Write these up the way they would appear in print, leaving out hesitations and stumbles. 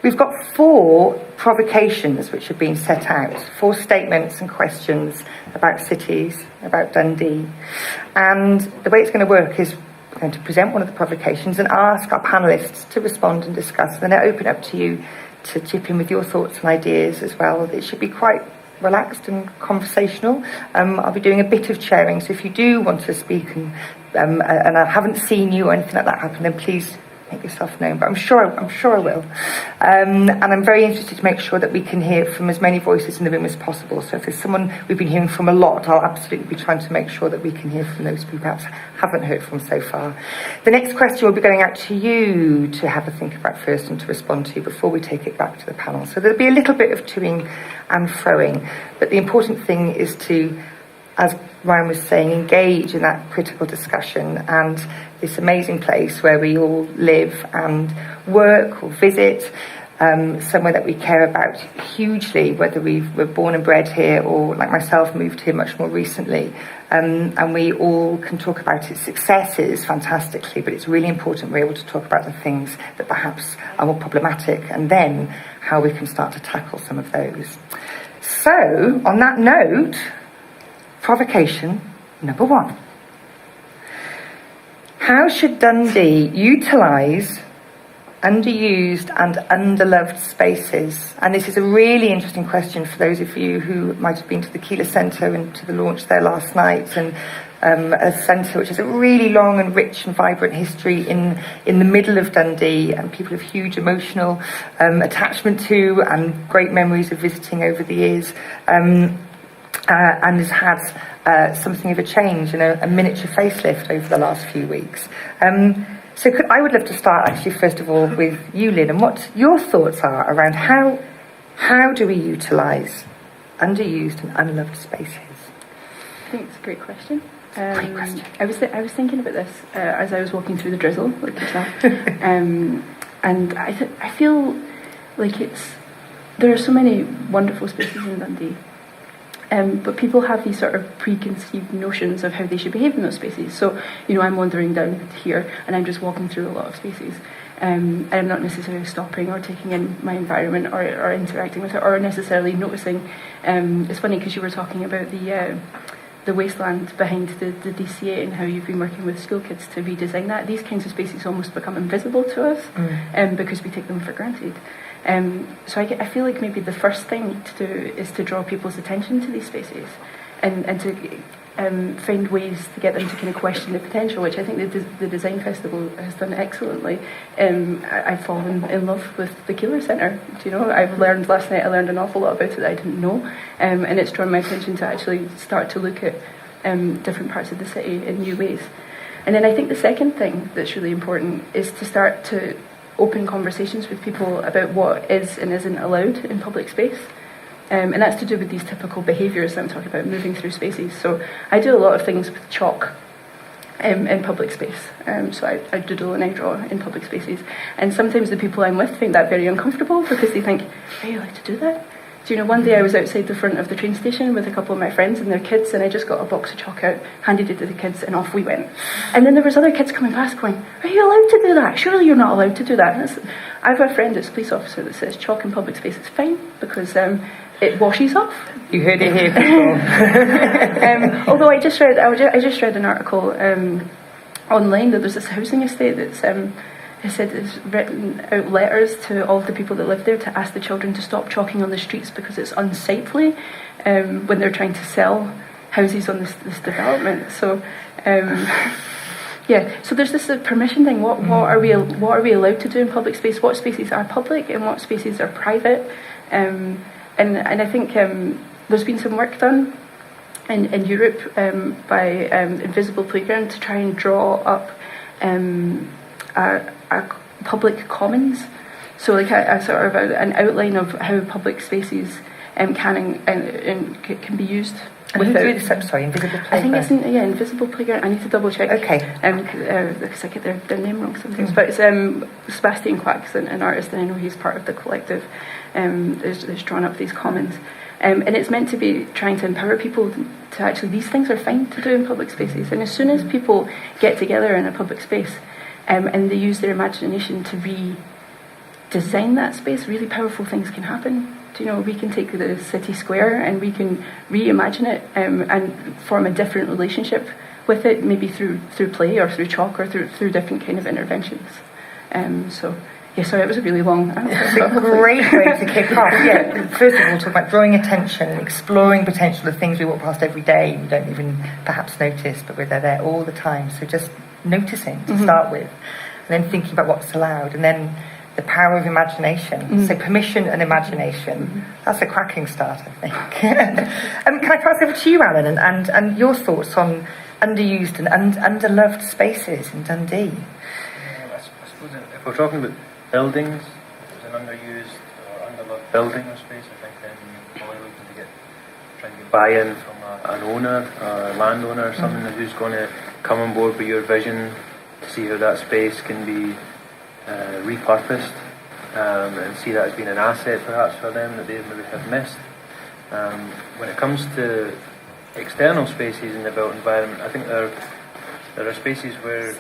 We've got 4 provocations which have been set out, 4 statements and questions about cities, about Dundee. And the way it's going to work is we're going to present one of the provocations and ask our panellists to respond and discuss. Then I open up to you to chip in with your thoughts and ideas as well. It should be quite relaxed and conversational. I'll be doing a bit of chairing, so if you do want to speak and I haven't seen you or anything like that happen, then please make yourself known, but I'm sure I will. And I'm very interested to make sure that we can hear from as many voices in the room as possible. So if there's someone we've been hearing from a lot, I'll absolutely be trying to make sure that we can hear from those we perhaps haven't heard from so far. The next question will be going out to you to have a think about first and to respond to before we take it back to the panel. So there'll be a little bit of toing and froing, but the important thing is to, as Ryan was saying, engage in that critical discussion, and this amazing place where we all live and work or visit, somewhere that we care about hugely, whether we were born and bred here or, like myself, moved here much more recently. And we all can talk about its successes fantastically, but it's really important we're able to talk about the things that perhaps are more problematic, and then how we can start to tackle some of those. So, on that note, provocation number 1. How should Dundee utilise underused and underloved spaces? And this is a really interesting question for those of you who might have been to the Keeler Centre and to the launch there last night, and a centre which has a really long and rich and vibrant history in the middle of Dundee, and people have huge emotional attachment to and great memories of visiting over the years. And has had something of a change and a miniature facelift over the last few weeks. So I would love to start actually first of all with you, Lynn, and what your thoughts are around how do we utilise underused and unloved spaces? I think it's a great question. Great question. I was thinking about this as I was walking through the drizzle, like yourself, and I feel like there are so many wonderful spaces in Dundee. But people have these sort of preconceived notions of how they should behave in those spaces. So, I'm wandering down here and I'm just walking through a lot of spaces. And I'm not necessarily stopping or taking in my environment or interacting with it or necessarily noticing. It's funny because you were talking about the wasteland behind the DCA and how you've been working with school kids to redesign that. These kinds of spaces almost become invisible to us because we take them for granted. So I feel like maybe the first thing to do is to draw people's attention to these spaces and to find ways to get them to kind of question the potential, which I think the Design Festival has done excellently. I've fallen in love with the Keeler Centre. I've learned last night, I learned an awful lot about it that I didn't know, and it's drawn my attention to actually start to look at different parts of the city in new ways. And then I think the second thing that's really important is to start to open conversations with people about what is and isn't allowed in public space. And that's to do with these typical behaviours that I'm talking about, moving through spaces. So I do a lot of things with chalk in public space. So I doodle and I draw in public spaces. And sometimes the people I'm with find that very uncomfortable because they think, are you allowed to do that? So, one day I was outside the front of the train station with a couple of my friends and their kids, and I just got a box of chalk out, handed it to the kids, and off we went. And then there was other kids coming past going, are you allowed to do that? Surely you're not allowed to do that. I have a friend that's a police officer that says chalk in public space is fine because it washes off. You heard it here, people. Although I just read an article online that there's this housing estate that's it said it's written out letters to all of the people that live there to ask the children to stop chalking on the streets because it's unsightly when they're trying to sell houses on this development. So, so there's this permission thing. What are we allowed to do in public space? What spaces are public and what spaces are private? And I think there's been some work done in Europe by Invisible Playground to try and draw up a public commons, so like a sort of an outline of how public spaces can be used. Invisible Playground. I think it's Invisible Playground. I need to double check. Okay. Because I get their name wrong sometimes. But it's Sebastian Quack's an artist, and I know he's part of the collective. There's drawn up these commons. And it's meant to be trying to empower people to actually, these things are fine to do in public spaces. And as soon as people get together in a public space, and they use their imagination to design that space, really powerful things can happen. Do you know, we can take the city square and we can reimagine it and form a different relationship with it, maybe through play or through chalk or through different kind of interventions. So, yeah, sorry, it was a really long answer. It's a great way to kick off. Yeah, first of all, talk about drawing attention and exploring potential of things we walk past every day we don't even perhaps notice, but they're there all the time. So just noticing to start with, and then thinking about what's allowed, and then the power of imagination. So permission and imagination. That's a cracking start, I think. Can I pass over to you, Alan, and your thoughts on underused and underloved spaces in Dundee? I suppose if we're talking about buildings, if there's an underused or underloved building or space, I think then you're probably looking to try and get buy-in from an owner, a landowner or someone who's going to come on board with your vision to see how that space can be repurposed and see that as being an asset perhaps for them that they maybe have missed. When it comes to external spaces in the built environment, I think there are spaces where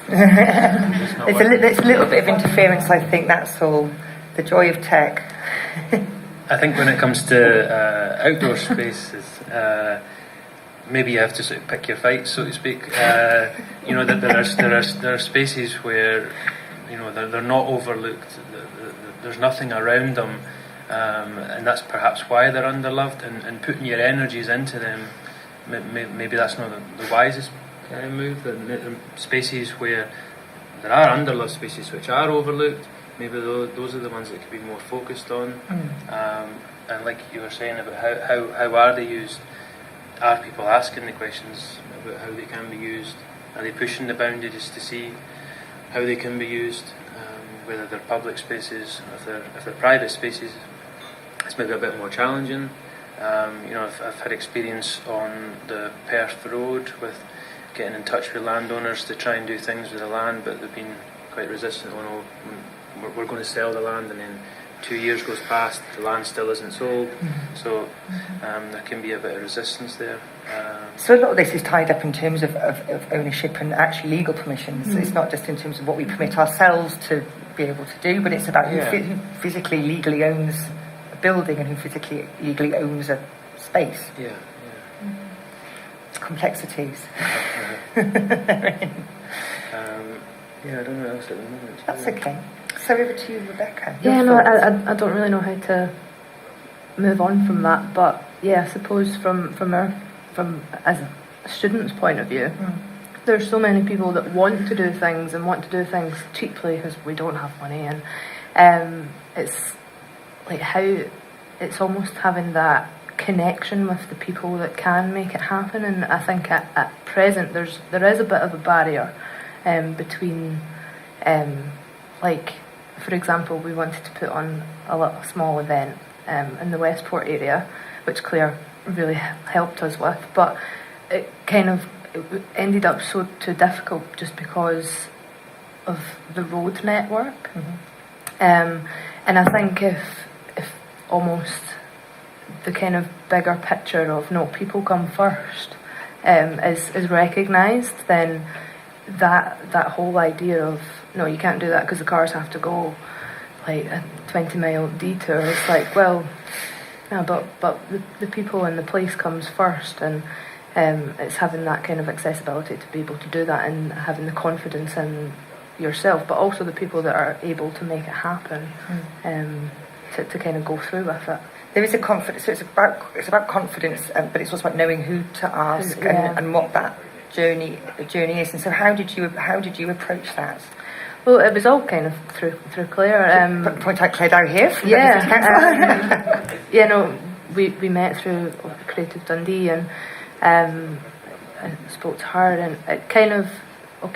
It's a little bit of interference, I think, that's all. The joy of tech. I think when it comes to outdoor spaces, maybe you have to sort of pick your fights, so to speak. You know, that there are spaces where, you know, they're not overlooked. There's nothing around them, and that's perhaps why they're underloved. And putting your energies into them, maybe that's not the wisest move. The spaces where there are underloved spaces which are overlooked, maybe those are the ones that could be more focused on. And like you were saying about how are they used? Are people asking the questions about how they can be used? Are they pushing the boundaries to see how they can be used? Whether they're public spaces, or if they're private spaces, it's maybe a bit more challenging. You know, I've had experience on the Perth Road with getting in touch with landowners to try and do things with the land, but they've been quite resistant. Oh no, we're going to sell the land, and then 2 years goes past, the land still isn't sold. So there can be a bit of resistance there. So a lot of this is tied up in terms of ownership and actually legal permissions. It's not just in terms of what we permit ourselves to be able to do, but it's about who physically legally owns a building and who physically legally owns a space. Complexities. I don't know what else at the moment. That's okay. So over to you, Rebecca. Yeah, no, I don't really know how to move on from that, but yeah, I suppose from as a student's point of view, there's so many people that want to do things and want to do things cheaply because we don't have money, and it's like how it's almost having that connection with the people that can make it happen. And I think at present there is a bit of a barrier between like, for example, we wanted to put on a little small event in the Westport area, which Claire really helped us with, but it ended up so too difficult just because of the road network. And I think if almost the kind of bigger picture of no, people come first is recognised, then that whole idea of no, you can't do that because the cars have to go like a 20-mile detour. It's like, well, no, but the people and the place comes first, and it's having that kind of accessibility to be able to do that and having the confidence in yourself, but also the people that are able to make it happen to kind of go through with it. There is a confidence. So it's about confidence, but it's also about knowing who to ask and what that journey is. And so, how did you approach that? Well, it was all kind of through Claire. Point out Claire down here. We met through Creative Dundee, and I spoke to her, and it kind of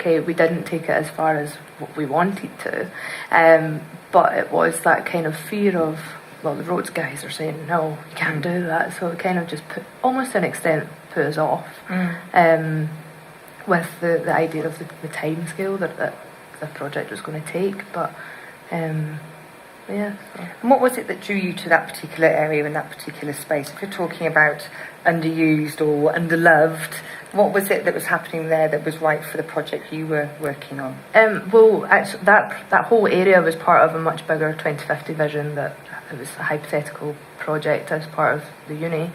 we didn't take it as far as what we wanted to, but it was that kind of fear of, well, the roads guys are saying no, you can't do that, so it kind of just almost to an extent put us off with the idea of the time scale that the project was going to take. But And what was it that drew you to that particular area and that particular space? If you're talking about underused or underloved, What was it that was happening there that was right for the project you were working on? Well, actually, that whole area was part of a much bigger 2050 vision. That it was a hypothetical project as part of the uni,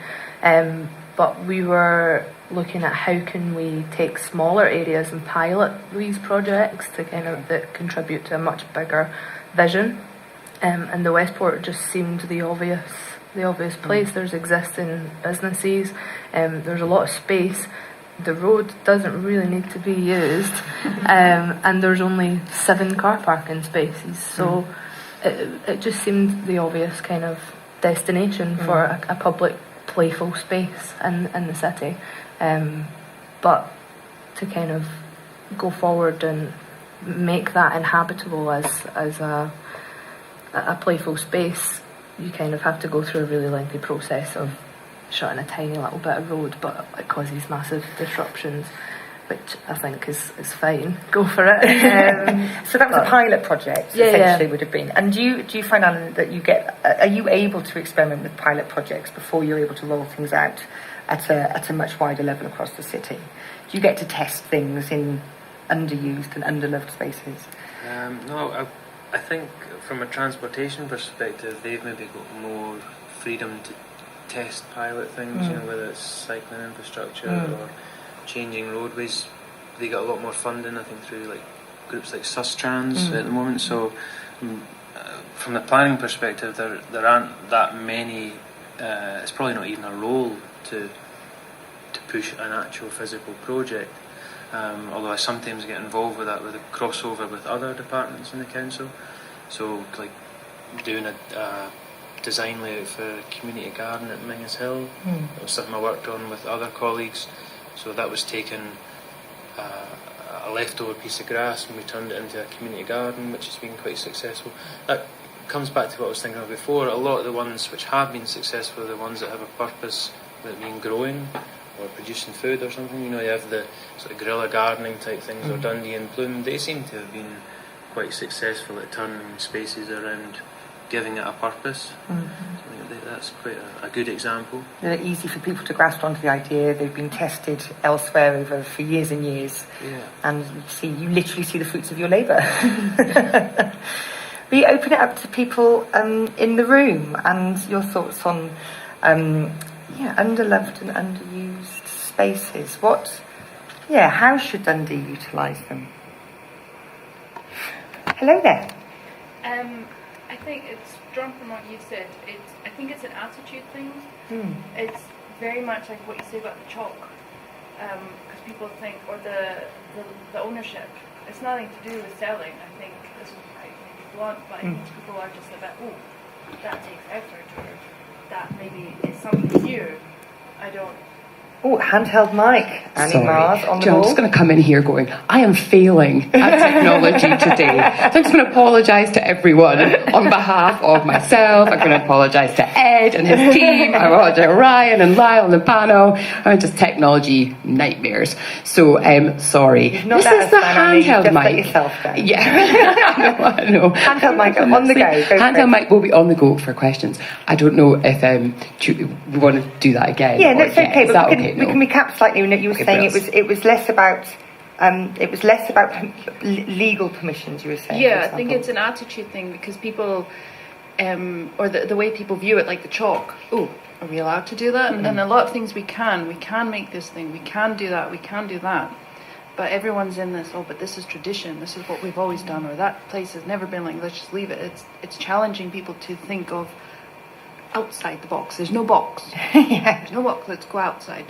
but we were looking at how can we take smaller areas and pilot these projects to kind of that contribute to a much bigger vision. And the Westport just seemed the obvious place. There's existing businesses, there's a lot of space. The road doesn't really need to be used, and there's only 7 car parking spaces, so it just seemed the obvious kind of destination for a public playful space in the city. But to kind of go forward and make that inhabitable as a playful space, you kind of have to go through a really lengthy process of shutting a tiny little bit of road, but it causes massive disruptions, which I think is fine. Go for it. So that was a pilot project, essentially, would have been. And do you find, Alan, that are you able to experiment with pilot projects before you're able to roll things out at a much wider level across the city? Do you get to test things in underused and underloved spaces? No, I think from a transportation perspective, they've maybe got more freedom to test pilot things, whether it's cycling infrastructure or changing roadways. They got a lot more funding, I think, through like groups like Sustrans at the moment. So from the planning perspective, there aren't that many. It's probably not even a role to push an actual physical project. Although I sometimes get involved with that with a crossover with other departments in the council. So like doing a design layout for a community garden at Mingus Hill. That was something I worked on with other colleagues. So that was taken a leftover piece of grass and we turned it into a community garden, which has been quite successful. That comes back to what I was thinking of before. A lot of the ones which have been successful are the ones that have a purpose, whether it being growing or producing food or something. You have the sort of guerrilla gardening type things, or Dundee and Bloom. They seem to have been quite successful at turning spaces around, giving it a purpose. So I think that's quite a good example. They're easy for people to grasp onto the idea. They've been tested elsewhere for years and years. Yeah. And you literally see the fruits of your labour. We open it up to people in the room and your thoughts on underloved and underused spaces. How should Dundee utilise them? Hello there. I think it's drawn from what you said. I think it's an attitude thing. It's very much like what you say about the chalk, because people think, or the ownership. It's nothing to do with selling. I think this is maybe blunt, but I think people are just a bit, that takes effort, or that maybe is something new. I don't. Oh, handheld mic. Annie Mars on the I'm just going to come in here going, I am failing at technology today. So I'm just going to apologise to everyone on behalf of myself. I'm going to apologise to Ed and his team. I apologise to Ryan and Lyle on the panel. I'm just technology nightmares. So, sorry. This is the handheld mic. Yeah, I know. Handheld mic on the go. Handheld mic will be on the go for questions. I don't know if we want to do that again. Yeah, that's okay. Is that okay? We can recap slightly. You were saying it was less about legal permissions. You were saying. Yeah, I think it's an attitude thing because people, or the way people view it, like the chalk. Oh, are we allowed to do that? And a lot of things we can make this thing. We can do that. We can do that. But everyone's in this. But this is tradition. This is what we've always done. Or that place has never been like. Let's just leave it. It's challenging people to think of outside the box. There's no box. There's no box. Let's go outside.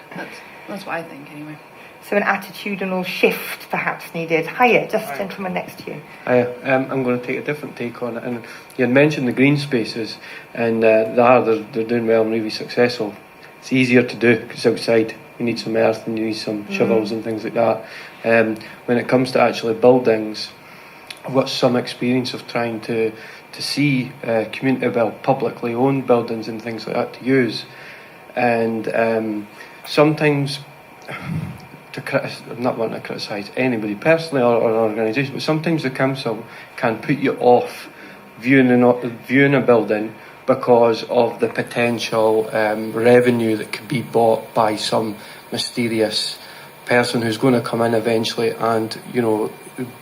That's what I think anyway. So an attitudinal shift perhaps needed. Hiya, gentleman next to you. Hiya, I'm going to take a different take on it. And you had mentioned the green spaces, and they're doing well and really successful. It's easier to do because it's outside. You need some earth and you need some shovels and things like that. When it comes to actually buildings, I've got some experience of trying to see publicly owned buildings and things like that to use, and sometimes I'm not wanting to criticise anybody personally or an organisation, but sometimes the council can put you off viewing a building because of the potential revenue that could be bought by some mysterious person who's going to come in eventually and, you know,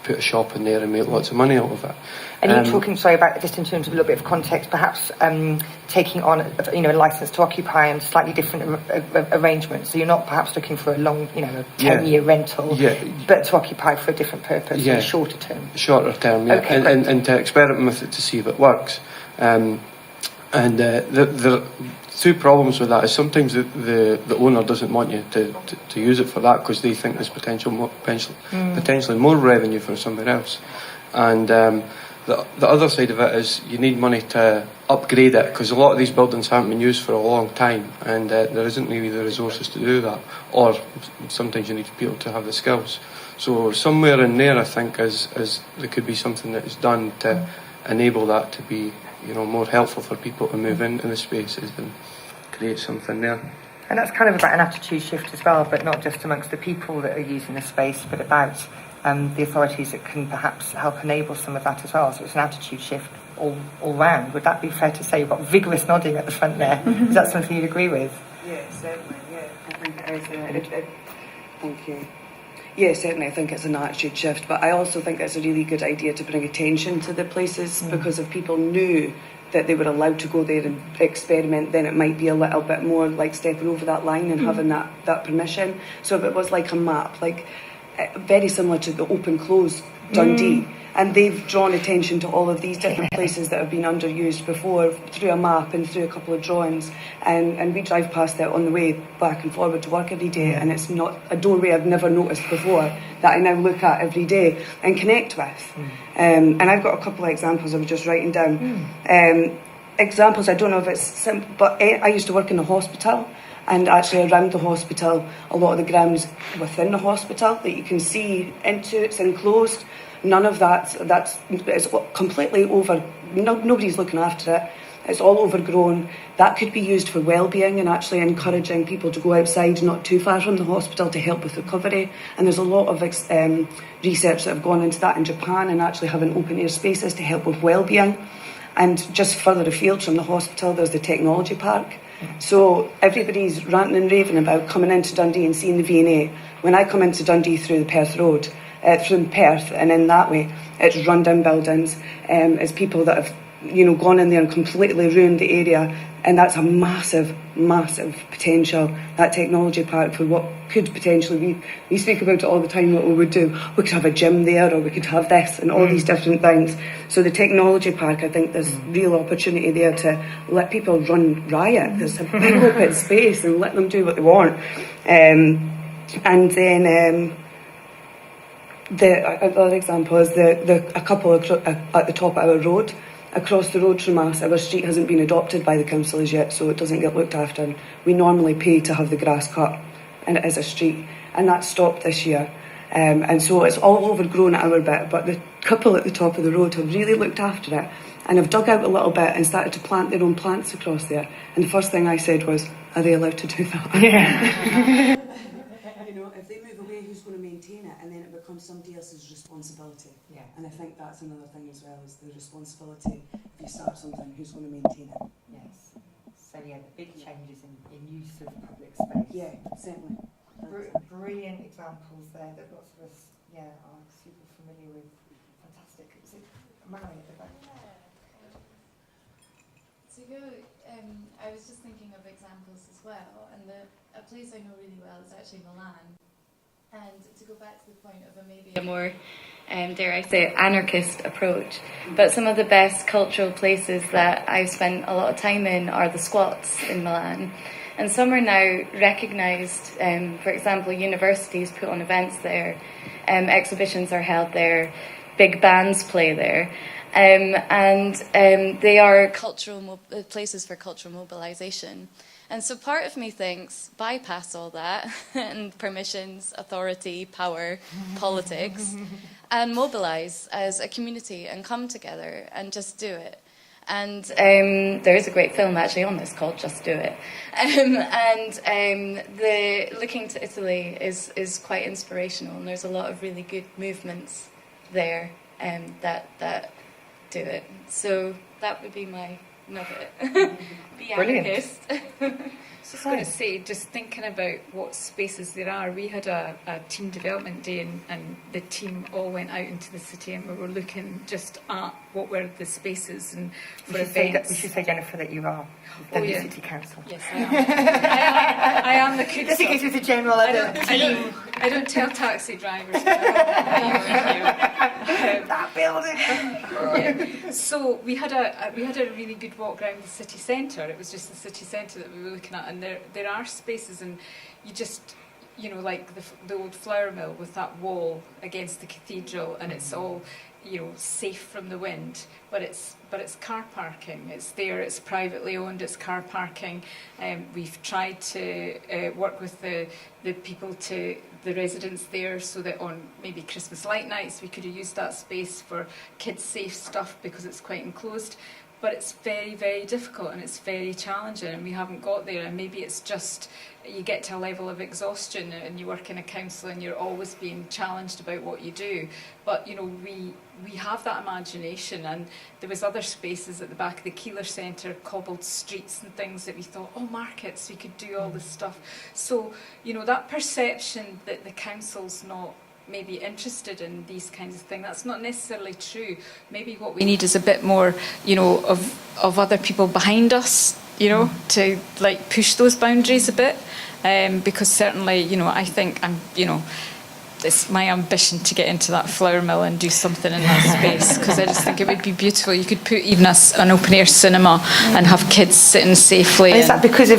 put a shop in there and make lots of money out of it. And you're talking, sorry, about just in terms of a little bit of context, perhaps taking on, you know, a license to occupy and slightly different arrangements. So you're not perhaps looking for a long, you know, a 10-year rental, but to occupy for a different purpose, in shorter term. Shorter term, yeah. Okay, and to experiment with it to see if it works. The two problems with that is sometimes the owner doesn't want you to use it for that because they think there's potentially more revenue for somebody else. And the other side of it is you need money to upgrade it because a lot of these buildings haven't been used for a long time and there isn't really the resources to do that, or sometimes you need people to have the skills. So somewhere in there I think is there could be something that is done to enable that to be, you know, more helpful for people to move into the spaces and create something there. And that's kind of about an attitude shift as well, but not just amongst the people that are using the space, but about the authorities that can perhaps help enable some of that as well. So it's an attitude shift all round. Would that be fair to say? You've got vigorous nodding at the front there. Is that something you'd agree with? Yeah, certainly. Yeah, I think it is. Thank you. Yeah, certainly I think it's an attitude shift, but I also think it's a really good idea to bring attention to the places because if people knew that they were allowed to go there and experiment, then it might be a little bit more like stepping over that line and having that permission. So if it was like a map, like very similar to the open-close Dundee, and they've drawn attention to all of these different places that have been underused before through a map and through a couple of drawings, and we drive past it on the way back and forward to work every day, and it's not a doorway I've never noticed before that I now look at every day and connect with. And I've got a couple of examples I was just writing down. Examples, I don't know if it's simple, but I used to work in a hospital, and actually around the hospital, a lot of the grounds within the hospital that you can see into, it's enclosed. None of it's completely over, nobody's looking after it. It's all overgrown. That could be used for well-being and actually encouraging people to go outside not too far from the hospital to help with recovery. And there's a lot of research that have gone into that in Japan and actually having open-air spaces to help with well-being. And just further afield from the hospital, there's the technology park. So everybody's ranting and raving about coming into Dundee and seeing the V&A. When I come into Dundee through the Perth Road, through Perth, and in that way, it's run-down buildings. It's people that have, you know, gone in there and completely ruined the area, and that's a massive, massive potential. That technology park for what could potentially be. We speak about it all the time. What we would do, we could have a gym there, or we could have this, and all these different things. So the technology park, I think there's real opportunity there to let people run riot. There's a big open space and let them do what they want, and then. The other example is a couple at the top of our road. Across the road from us, our street hasn't been adopted by the council as yet, so it doesn't get looked after. We normally pay to have the grass cut, and it is a street, and that stopped this year. And so it's all overgrown at our bit, but the couple at the top of the road have really looked after it, and have dug out a little bit and started to plant their own plants across there. And the first thing I said was, are they allowed to do that? Yeah. You know, if they move away, who's going to maintain it? And then it becomes somebody else's responsibility. Yeah. And I think that's another thing as well, is the responsibility. If you start something, who's going to maintain it? Yes. So yeah, the big changes in use of public space. Yeah, certainly. Brilliant examples there that lots of us, are super familiar with. Fantastic. Is it Mary at the back? To go, I was just thinking of examples as well, and a place I know really well is actually Milan. And to go back to the point of maybe a more, dare I say, anarchist approach, but some of the best cultural places that I've spent a lot of time in are the squats in Milan. And some are now recognised, for example, universities put on events there, exhibitions are held there, big bands play there. And they are cultural places for cultural mobilisation. And so part of me thinks, bypass all that, and permissions, authority, power, politics, and mobilise as a community and come together and just do it. And there is a great film actually on this called Just Do It. The looking to Italy is quite inspirational, and there's a lot of really good movements there that do it. So that would be my love it. Be Brilliant. anarchist. I was just going to say, just thinking about what spaces there are, we had a team development day and the team all went out into the city and we were looking just at what were the spaces and for events. We should say, Jennifer, that you are the Dundee City Council. Yes, I am. I am the council. Just in case with the general I don't tell taxi drivers. But that building. Yeah. So we had a really good walk around the city centre. It was just the city centre that we were looking at, and there are spaces, and you just, you know, like the old flour mill with that wall against the cathedral, and it's all, you know, safe from the wind, but it's car parking. It's there. It's privately owned. It's car parking. We've tried to work with the people, to the residents there, so that on maybe Christmas light nights we could have used that space for kids safe stuff because it's quite enclosed. But it's very, very difficult and it's very challenging, and we haven't got there. And maybe it's just you get to a level of exhaustion and you work in a council and you're always being challenged about what you do. But you know, we have that imagination, and there was other spaces at the back of the Keeler Centre, cobbled streets and things that we thought, oh, markets, we could do all this stuff. So you know, that perception that the council's not maybe interested in these kinds of things, that's not necessarily true. Maybe what we need is a bit more, you know, of other people behind us, you know, to like push those boundaries a bit, because certainly, you know, I think it's my ambition to get into that flour mill and do something in that space, because I just think it would be beautiful. You could put even an open air cinema and have kids sitting safely. And is that because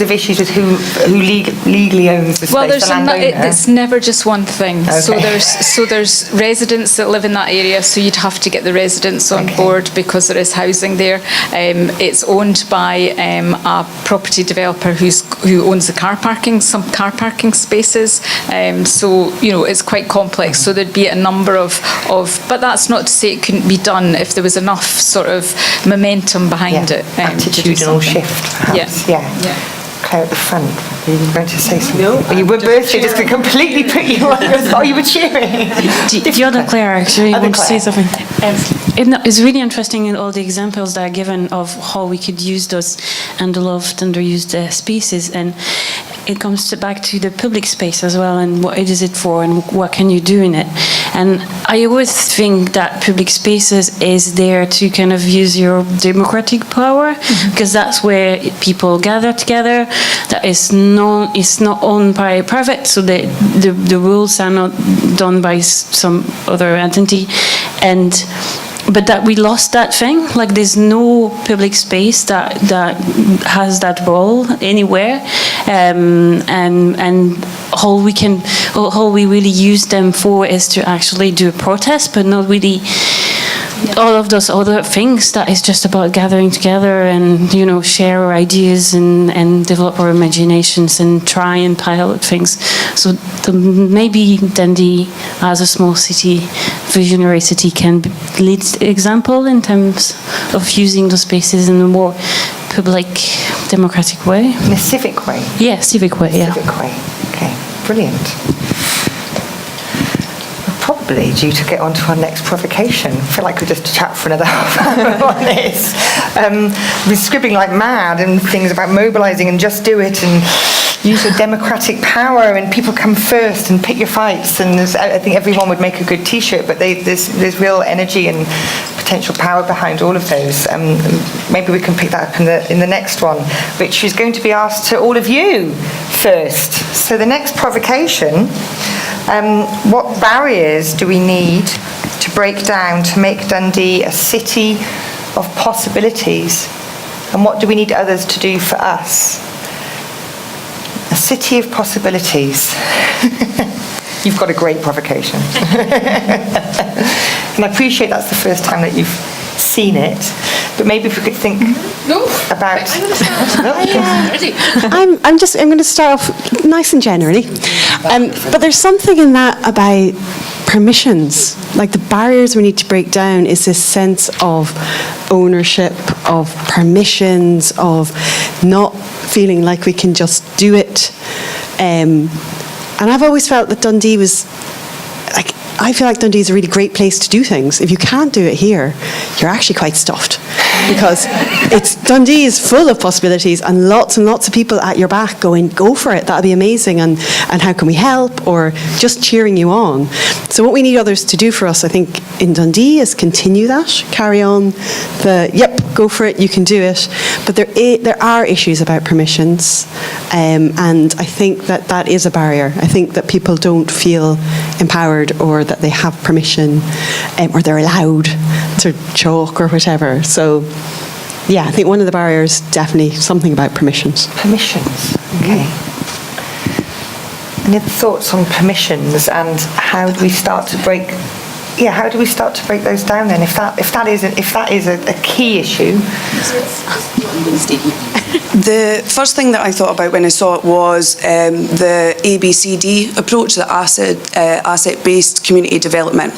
of issues with who legally owns the space? Well, it's never just one thing. Okay. So there's residents that live in that area, so you'd have to get the residents on board because there is housing there. It's owned by a property developer who owns some car parking spaces. So you know, it's quite complex. So there'd be a number of, but that's not to say it couldn't be done if there was enough sort of momentum behind it. Attitudinal shift, perhaps. Yeah. Claire at the front, were you going to say something? No. You were bursting, just to completely put you on. Oh, you were cheering. The other Claire actually wants to say something. It's really interesting in all the examples that are given of how we could use those underloved, underused spaces, and it comes back to the public space as well, and what is it for, and what can you do in it. And I always think that public spaces is there to kind of use your democratic power, because that's where people gather together. That is not owned by private, so the rules are not done by some other entity, but that we lost that thing. Like there's no public space that has that role anywhere, and all we really use them for is to actually do a protest, but not really all of those other things that is just about gathering together and, you know, share our ideas and develop our imaginations and try and pilot things. So maybe Dundee, as a small city, visionary city, can lead the example in terms of using those spaces in a more public, democratic way. In a civic way? Yeah, civic way, yeah. Civic way, okay, brilliant. Probably due to get on to our next provocation. I feel like we just chat for another half hour on this. We're scribbling like mad and things about mobilising and just do it and use your democratic power and people come first and pick your fights, and I think everyone would make a good t-shirt, but there's real energy and potential power behind all of those. Maybe we can pick that up in the next one, which is going to be asked to all of you first. So the next provocation, what barriers do we need to break down to make Dundee a city of possibilities? And what do we need others to do for us? A city of possibilities. You've got a great provocation. And I appreciate that's the first time that you've seen it, but maybe if we could think about... I'm going to start off nice and generally, but there's something in that about permissions. Like the barriers we need to break down is this sense of ownership, of permissions, of not feeling like we can just do it. And I've always felt that Dundee was like I feel like Dundee is a really great place to do things. If you can't do it here, you're actually quite stuffed, because Dundee is full of possibilities and lots of people at your back going, go for it, that'll be amazing, and how can we help, or just cheering you on. So what we need others to do for us, I think, in Dundee is continue that, carry on yep, go for it, you can do it. But there are issues about permissions, and I think that is a barrier. I think that people don't feel empowered, or that they have permission, or they're allowed to chalk or whatever. So yeah, I think one of the barriers, definitely something about permissions. Permissions, okay. Any other thoughts on permissions, and how do we start to break those down then? If that is a key issue. The first thing that I thought about when I saw it was the ABCD approach, the asset-based community development.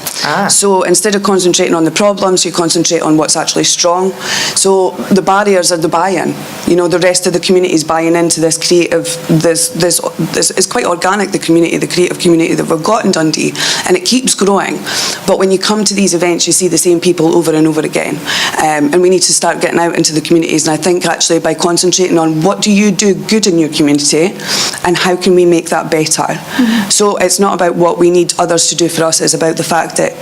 So instead of concentrating on the problems, you concentrate on what's actually strong. So the barriers are the buy-in. You know, the rest of the community is buying into this creative. This is quite organic. The creative community that we've got in Dundee, and it keeps growing. But when you come to these events, you see the same people over and over again, and we need to start getting out into the communities. And I think actually by concentrating on what do you do good in your community and how can we make that better. So it's not about what we need others to do for us, it's about the fact that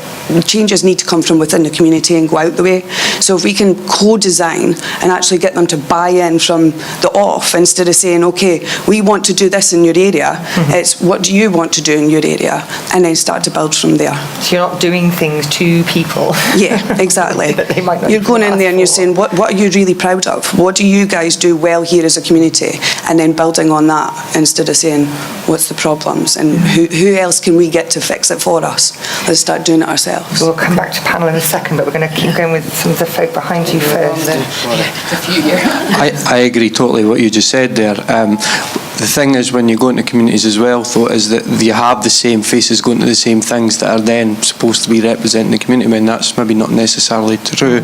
changes need to come from within the community and go out the way. So if we can co-design and actually get them to buy in from the off, instead of saying, okay, we want to do this in your area, it's what do you want to do in your area, and then start to build from there. So you're not doing things to people. Yeah, exactly. that they might not you're going in there and you're saying, what are you really proud of? What do you guys do well here as a community? And then building on that, instead of saying, what's the problems and who else can we get to fix it for us? Let's start doing it ourselves. We'll come back to panel in a second, but we're going to keep going with some of the folk behind you first. I agree totally what you just said there. The thing is, when you go into communities as well, though, is that you have the same faces going to the same things that are then supposed to be representing the community, when that's maybe not necessarily true.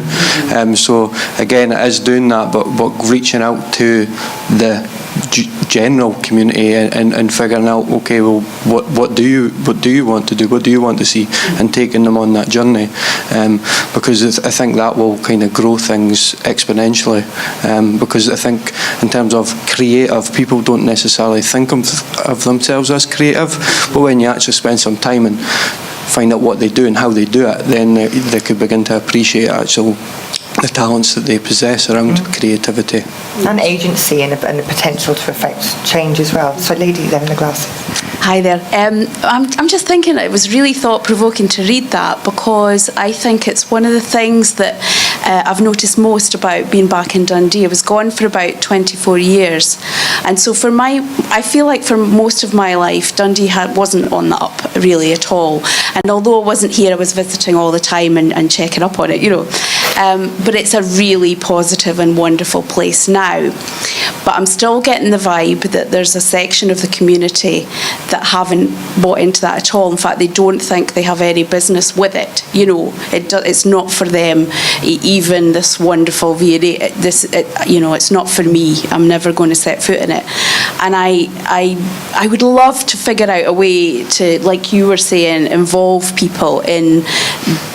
So again, it is doing that, but reaching out to the general community and figuring out, okay, well, what do you want to do? What do you want to see? And taking them on that journey, because I think that will kind of grow things exponentially. Because I think in terms of creative, people don't necessarily think of themselves as creative, but when you actually spend some time and find out what they do and how they do it, then they could begin to appreciate the talents that they possess around creativity. And agency and the potential to affect change as well. So lady there in the glasses. Hi there. I'm just thinking it was really thought-provoking to read that, because I think it's one of the things that I've noticed most about being back in Dundee. I was gone for about 24 years. And so I feel like for most of my life, Dundee wasn't on the up really at all. And although I wasn't here, I was visiting all the time and checking up on it, you know. But it's a really positive and wonderful place now. But I'm still getting the vibe that there's a section of the community that haven't bought into that at all. In fact, they don't think they have any business with it. You know, it's not for them. Even this wonderful V&A, it's not for me. I'm never going to set foot in it. And I would love to figure out a way to, like you were saying, involve people in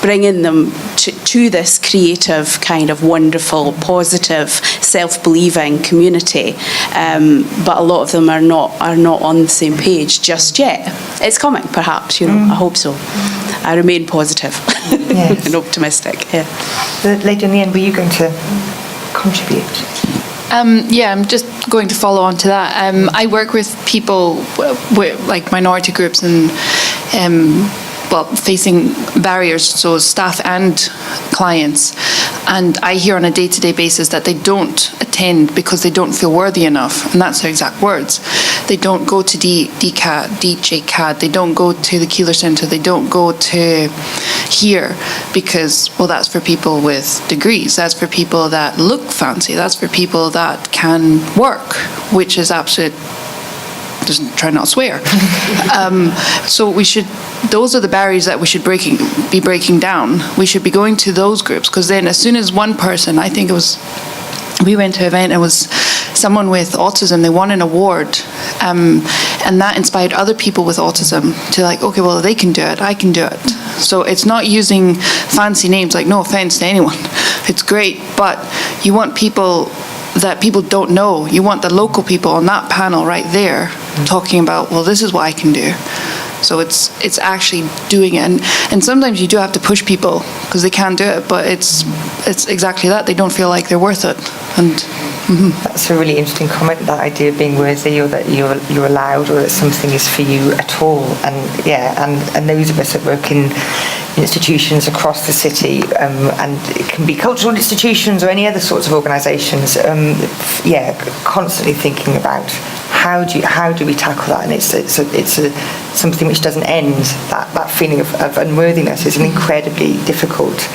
bringing them to this creative, kind of wonderful, positive, self-believing community. But a lot of them are not on the same page just yet. It's coming, perhaps. You know, I hope so. I remain positive and optimistic. Yeah. The lady in the end, were you going to contribute? I'm just going to follow on to that. I work with people with like minority groups and facing barriers, so staff and clients. And I hear on a day-to-day basis that they don't attend because they don't feel worthy enough, and that's their exact words. They don't go to DCAD, DJCAD, they don't go to the Keeler Centre, they don't go to here because, well, that's for people with degrees, that's for people that look fancy, that's for people that can work, which is absolute. Just try not to swear. So those are the barriers that we should be breaking down. We should be going to those groups, because then as soon as one person, I think it was we went to an event and it was someone with autism. They won an award, and that inspired other people with autism to like, okay, well, they can do it, I can do it. So it's not using fancy names, like no offense to anyone, it's great, but you want people that people don't know. You want the local people on that panel right there talking about, well, this is what I can do. So it's actually doing it, and sometimes you do have to push people because they can't do it. But it's exactly that, they don't feel like they're worth it. And that's a really interesting comment. That idea of being worthy, or that you're allowed, or that something is for you at all. And yeah, and those of us that work in institutions across the city, and it can be cultural institutions or any other sorts of organisations. Constantly thinking about how do we tackle that, and it's something which doesn't end. That feeling of unworthiness is an incredibly difficult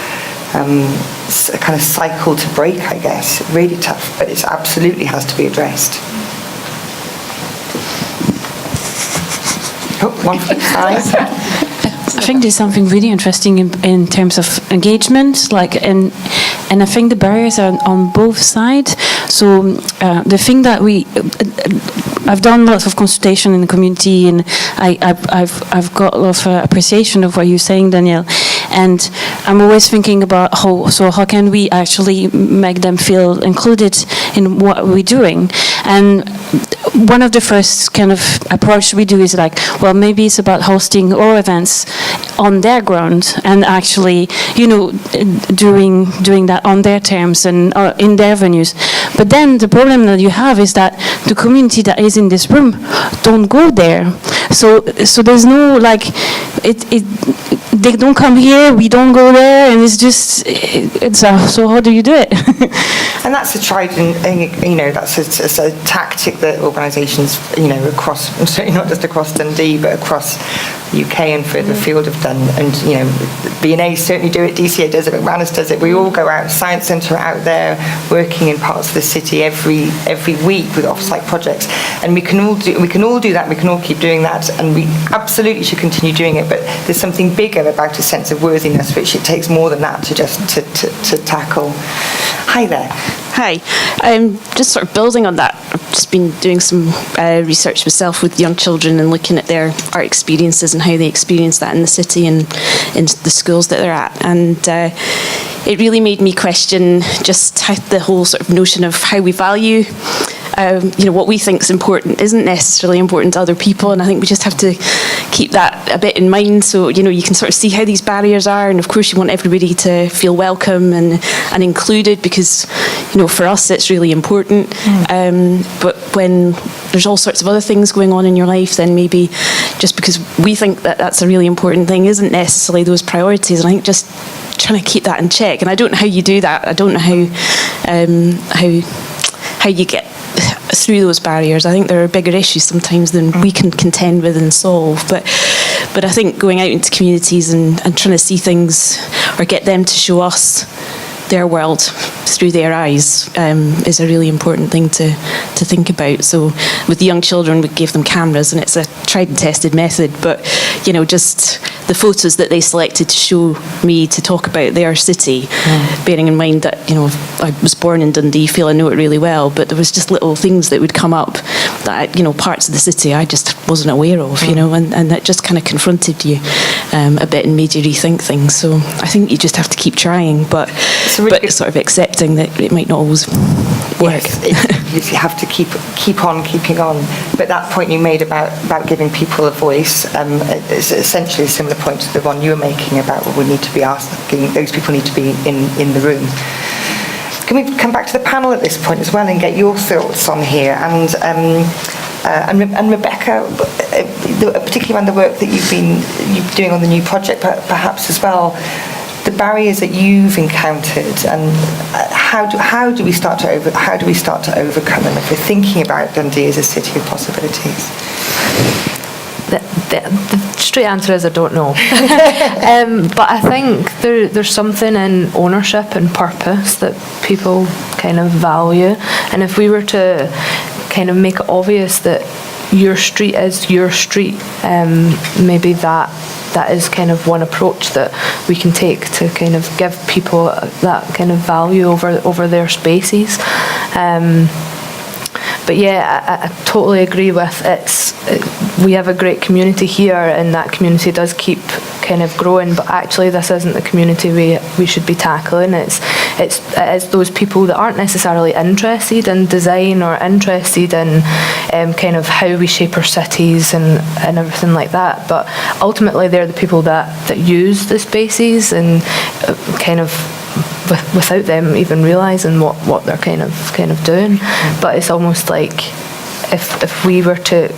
a kind of cycle to break, I guess. Really tough, but it absolutely has to be addressed. One from each side. I think there's something really interesting in terms of engagement, and I think the barriers are on both sides. So the thing that I've done lots of consultation in the community, and I've got a lot of appreciation of what you're saying, Danielle. And I'm always thinking about how can we actually make them feel included in what we're doing. And one of the first kind of approach we do is like, well, maybe it's about hosting our events on their ground and actually, doing that on their terms and in their venues. But then the problem that you have is that the community that is in this room don't go there. So there's no they don't come here, we don't go there, and so how do you do it? And that's a tried and that's a tactic that organisations across, certainly not just across Dundee but across the UK and further afield have done. And B&A certainly do it, DCA does it, McManus does it. We all go out, Science Centre are out there working in parts of the city every week with off-site projects, and we can all do that. We can all keep doing that, and we absolutely should continue doing it. But there's something bigger about a sense of worthiness, which it takes more than that to just to tackle. Hi there. Hi. Just sort of building on that, I've just been doing some research myself with young children and looking at their art experiences and how they experience that in the city and in the schools that they're at. And it really made me question just how the whole sort of notion of how we value what we think is important isn't necessarily important to other people, and I think we just have to keep that a bit in mind. So you can sort of see how these barriers are, and of course you want everybody to feel welcome and included, because for us it's really important. But when there's all sorts of other things going on in your life, then maybe just because we think that that's a really important thing isn't necessarily those priorities. And I think just trying to keep that in check, and I don't know how you do that. I don't know how you get through those barriers. I think there are bigger issues sometimes than we can contend with and solve. But I think going out into communities and trying to see things or get them to show us their world through their eyes is a really important thing to think about. So with the young children, we gave them cameras, and it's a tried and tested method, but just the photos that they selected to show me to talk about their city, bearing in mind that I was born in Dundee, feel I know it really well, but there was just little things that would come up that parts of the city I just wasn't aware of, and that just kind of confronted you a bit and made you rethink things. So I think you just have to keep trying, but sort of accepting that it might not always work. Yes, you have to keep on keeping on. But that point you made about giving people a voice is essentially a similar point to the one you were making about what we need to be asking. Those people need to be in the room. Can we come back to the panel at this point as well and get your thoughts on here? And Rebecca, particularly around the work that you're doing on the new project, perhaps as well, the barriers that you've encountered, and how do we start to overcome them if we're thinking about Dundee as a city of possibilities? The straight answer is I don't know. But I think there's something in ownership and purpose that people kind of value, and if we were to kind of make it obvious that your street is your street. Maybe that is kind of one approach that we can take to kind of give people that kind of value over their spaces. But yeah, I totally agree with we have a great community here, and that community does keep kind of growing, but actually this isn't the community we should be tackling. It is those people that aren't necessarily interested in design or interested in kind of how we shape our cities and everything like that, but ultimately they're the people that use the spaces, and kind of without them even realising what they're kind of doing. But it's almost like if we were to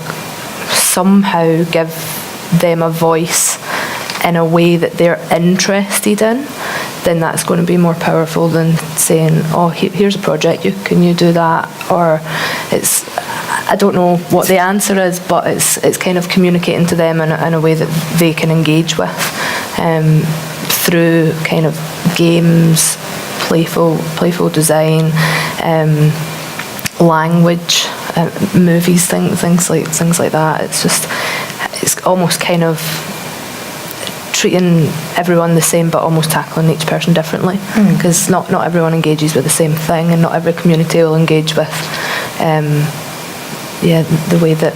somehow give them a voice in a way that they're interested in, then that's going to be more powerful than saying, oh, here's a project, can you do that? Or I don't know what the answer is, but it's kind of communicating to them in a way that they can engage with, through kind of games, playful design, language, movies, things like that. It's almost kind of treating everyone the same, but almost tackling each person differently, because not everyone engages with the same thing, and not every community will engage with the way that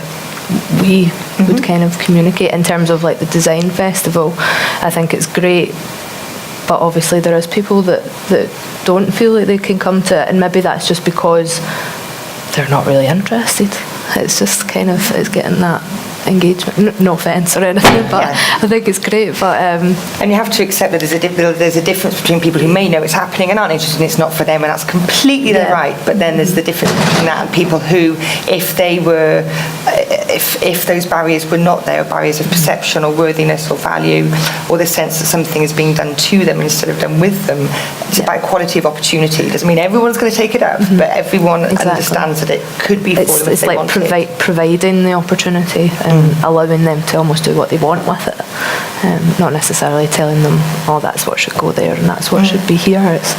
we would kind of communicate. In terms of like the design festival, I think it's great, but obviously there is people that don't feel like they can come to it, and maybe that's just because they're not really interested. It's just kind of, it's getting that engagement. No offence or anything, but I think it's great. But and you have to accept that there's a difference between people who may know it's happening and aren't interested, and it's not for them, and that's completely their right. But then there's the difference between that and people who, if those barriers were not there, barriers of perception or worthiness or value, or the sense that something is being done to them instead of done with them, it's about quality of opportunity. It doesn't mean everyone's going to take it up, but everyone understands that it could be for them if they want it. Providing the opportunity and allowing them to almost do what they want with it, not necessarily telling them, oh, that's what should go there and that's what should be here. It's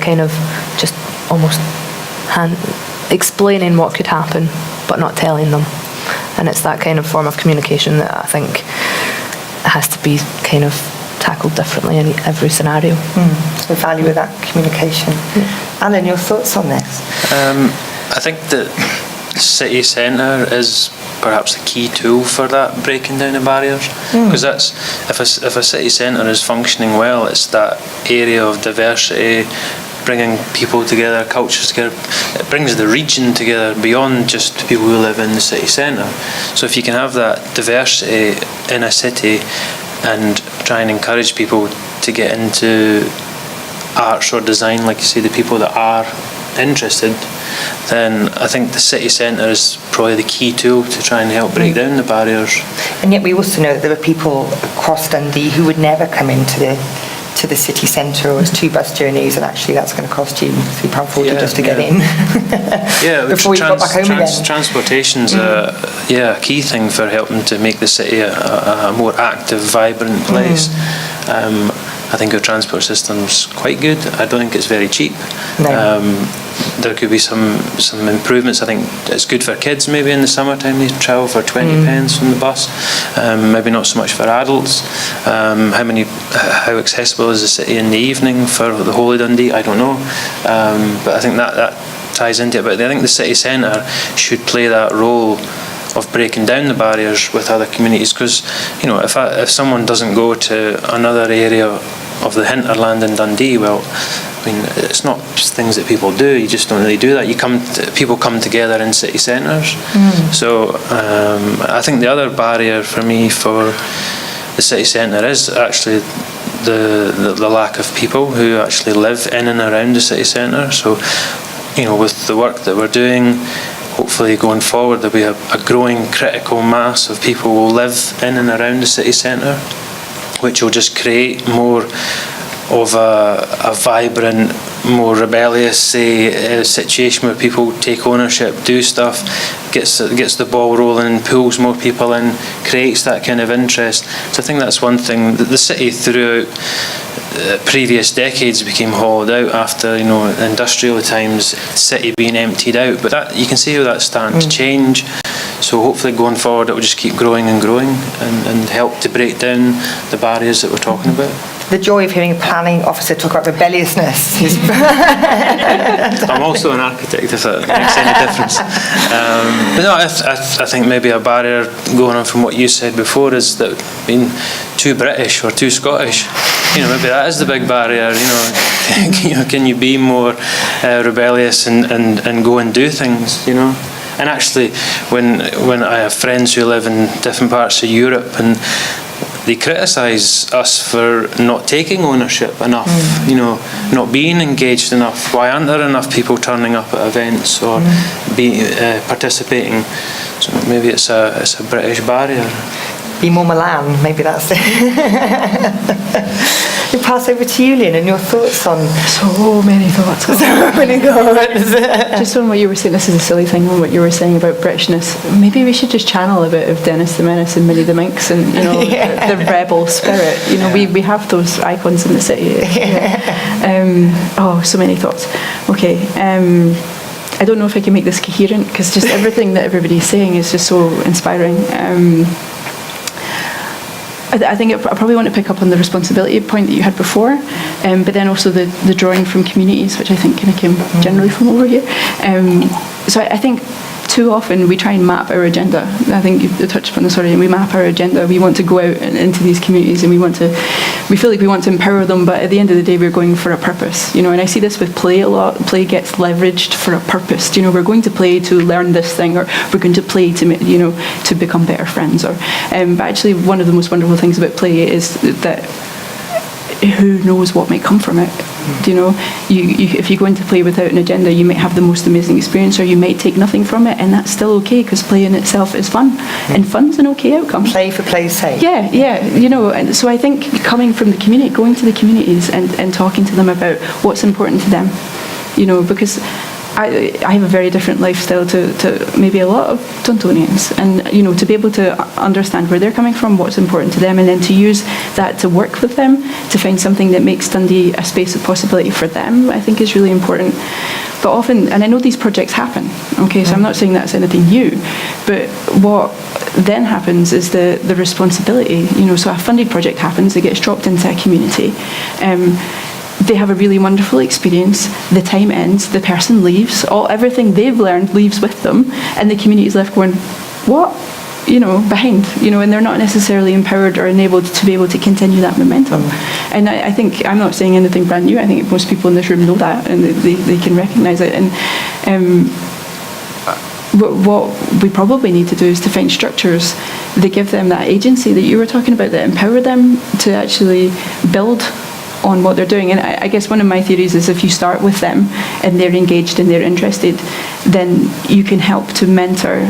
kind of just almost explaining what could happen, but not telling them. And it's that kind of form of communication that I think has to be kind of tackled differently in every scenario. So the value of that communication. Alan, your thoughts on this? I think that city centre is perhaps the key tool for that, breaking down the barriers, because that's if a city centre is functioning well, it's that area of diversity, bringing people together, cultures together. It brings the region together beyond just people who live in the city centre. So if you can have that diversity in a city and try and encourage people to get into arts or design, like you say, the people that are interested, then I think the city centre is probably the key tool to try and help break down the barriers. And yet we also know that there are people across Dundee who would never come into the city centre, or it's 2 bus journeys, and actually that's going to cost you £3.40 just to get in. Before you got back home again. Transportation's a key thing for helping to make the city a more active, vibrant place. I think our transport system's quite good. I don't think it's very cheap. There could be some improvements. I think it's good for kids maybe in the summertime. They travel for 20 pence from the bus. Maybe not so much for adults. How accessible is the city in the evening for the whole of Dundee? I don't know. But I think that ties into it. But I think the city centre should play that role of breaking down the barriers with other communities, because if someone doesn't go to another area of the hinterland in Dundee, well, I mean, it's not just things that people do. You just don't really do that. People come together in city centres. So I think the other barrier for me for the city centre is actually the lack of people who actually live in and around the city centre. So with the work that we're doing, hopefully going forward there'll be a growing critical mass of people who will live in and around the city centre, which will just create more of a vibrant, more rebellious situation where people take ownership, do stuff, gets the ball rolling, pulls more people in, creates that kind of interest. So I think that's one thing that the city throughout previous decades became hollowed out after industrial times, city being emptied out, but that you can see how that's starting to change. So hopefully going forward it will just keep growing and growing and help to break down the barriers that we're talking about. The joy of hearing a planning officer talk about rebelliousness is... I'm also an architect, if that makes any difference. But no, I think maybe a barrier going on from what you said before is that being too British or too Scottish, maybe that is the big barrier. Can you be more rebellious and go and do things, And actually, when I have friends who live in different parts of Europe and they criticise us for not taking ownership enough, not being engaged enough. Why aren't there enough people turning up at events or participating? So maybe it's a British barrier. Be more Milan, maybe that's it. We pass over to Julian and your thoughts on... So many thoughts. Just on what you were saying, this is a silly thing, on what you were saying about Britishness. Maybe we should just channel a bit of Dennis the Menace and Minnie the Minx and, the rebel spirit. We have those icons in the city. So many thoughts. Okay. I don't know if I can make this coherent because just everything that everybody's saying is just so inspiring. I think I probably want to pick up on the responsibility point that you had before, but then also the drawing from communities, which I think kind of came generally from over here. So I think too often we try and map our agenda. I think you touched upon this already, and we map our agenda. We want to go out into these communities and we feel like we want to empower them, but at the end of the day we're going for a purpose, and I see this with play a lot. Play gets leveraged for a purpose. We're going to play to learn this thing, or we're going to play to become better friends, but actually one of the most wonderful things about play is that who knows what might come from it. If you go into play without an agenda, you might have the most amazing experience, or you might take nothing from it, and that's still okay, because play in itself is fun, and fun's an okay outcome. Play for play's sake. Yeah, and so I think coming from the community, going to the communities and talking to them about what's important to them, because I have a very different lifestyle to maybe a lot of Duntonians, and to be able to understand where they're coming from, what's important to them, and then to use that to work with them to find something that makes Dundee a space of possibility for them, I think is really important. But often, and I know these projects happen, okay, so I'm not saying that's anything new, but what then happens is the responsibility, so a funded project happens, it gets dropped into a community, they have a really wonderful experience, the time ends, the person leaves, everything they've learned leaves with them, and the community is left going, what? Behind, and they're not necessarily empowered or enabled to be able to continue that momentum. And I think, I'm not saying anything brand new, I think most people in this room know that, and they can recognise it. And what we probably need to do is to find structures that give them that agency that you were talking about, that empower them to actually build on what they're doing. And I guess one of my theories is if you start with them and they're engaged and they're interested, then you can help to mentor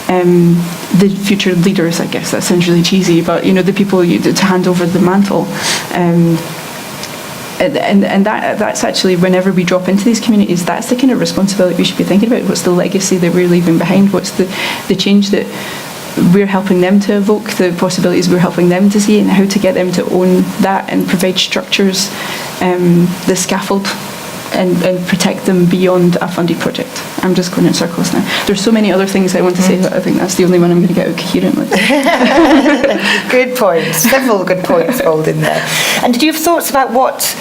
the future leaders. I guess that sounds really cheesy, but the people to hand over the mantle. And that's actually, whenever we drop into these communities, that's the kind of responsibility we should be thinking about. What's the legacy that we're leaving behind? What's the change that we're helping them to evoke, the possibilities we're helping them to see, and how to get them to own that and provide structures, the scaffold, and protect them beyond a funded project. I'm just going in circles now. There's so many other things I want to say, but I think that's the only one I'm going to get out coherently. Good points. Several good points rolled in there. And did you have thoughts about what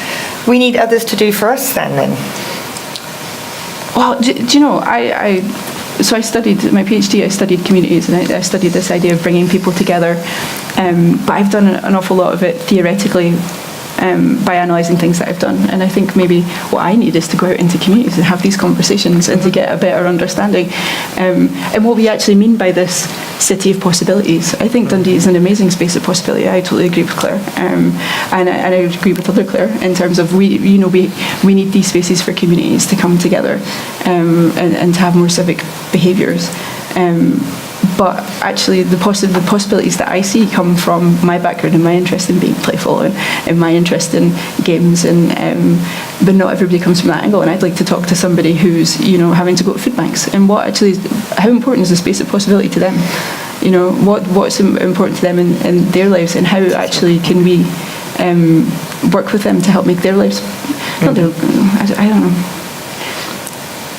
we need others to do for us then? Well, do you know, so I studied, my PhD, I studied communities, and I studied this idea of bringing people together, but I've done an awful lot of it theoretically by analysing things that I've done. And I think maybe what I need is to go out into communities and have these conversations and to get a better understanding. And what we actually mean by this city of possibilities. I think Dundee is an amazing space of possibility. I totally agree with Claire. And I agree with other Claire in terms of we need these spaces for communities to come together and to have more civic behaviours. But actually the possibilities that I see come from my background and my interest in being playful and my interest in games, and but not everybody comes from that angle. And I'd like to talk to somebody who's having to go to food banks, and how important is the space of possibility to them? What's important to them in their lives, and how actually can we work with them to help make their lives I don't know.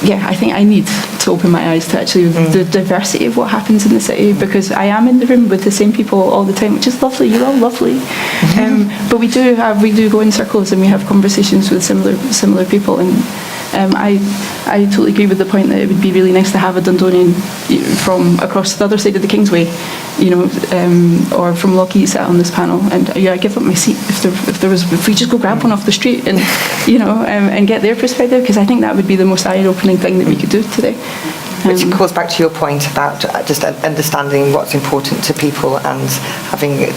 I think I need to open my eyes to actually the diversity of what happens in the city, because I am in the room with the same people all the time, which is lovely. You're all lovely, but we do go in circles and we have conversations with similar people, and I totally agree with the point that it would be really nice to have a Dundonian from across the other side of the Kingsway, or from Lockheed sat on this panel, and I give up my seat if we just go grab one off the street and and get their perspective, because I think that would be the most eye-opening thing that we could do today. Which goes back to your point about just understanding what's important to people, and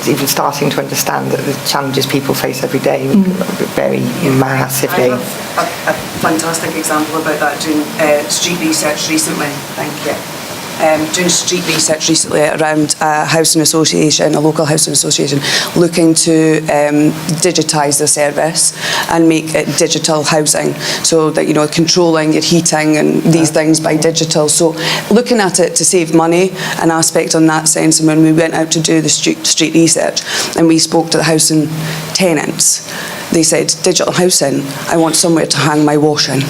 even starting to understand that the challenges people face every day vary massively. I have a fantastic example about that, doing street research recently. Thank you. Doing street research recently around a housing association, a local housing association, looking to digitise the service and make it digital housing, so that controlling your heating and these things by digital. So looking at it to save money, an aspect on that sense. And when we went out to do the street research and we spoke to the housing tenants, they said, digital housing, I want somewhere to hang my washing.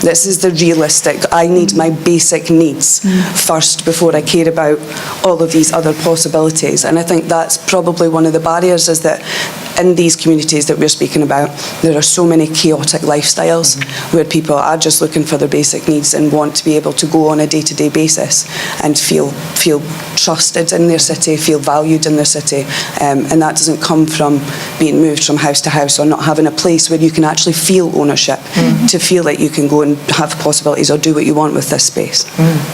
This is the realistic, I need my basic needs first before I care about all of these other possibilities. And I think that's probably one of the barriers, is that in these communities that we're speaking about, there are so many chaotic lifestyles where people are just looking for their basic needs and want to be able to go on a day-to-day basis and feel trusted in their city, feel valued in their city. And that doesn't come from being moved from house to house, or not having a place where you can actually feel ownership, to feel like you can go and have possibilities or do what you want with this space.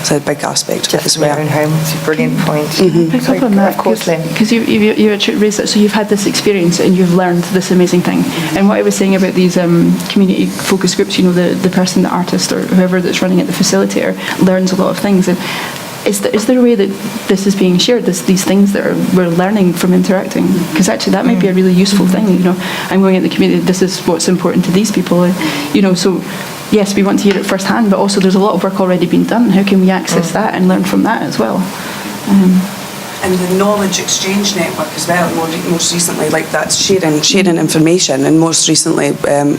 It's a big aspect of it as well. Just your own home. It's a brilliant point. Pick up on that, of course, Lynn, because you raised it. So you've had this experience and you've learned this amazing thing. And what I was saying about these community focus groups, the person, the artist, or whoever that's running it, the facilitator, learns a lot of things. And is there a way that this is being shared, these things that we're learning from interacting? Because actually that might be a really useful thing. I'm going in the community, this is what's important to these people. So yes, we want to hear it firsthand, but also there's a lot of work already being done. How can we access that and learn from that as well? And the knowledge exchange network as well, most recently, like that's sharing information. And most recently,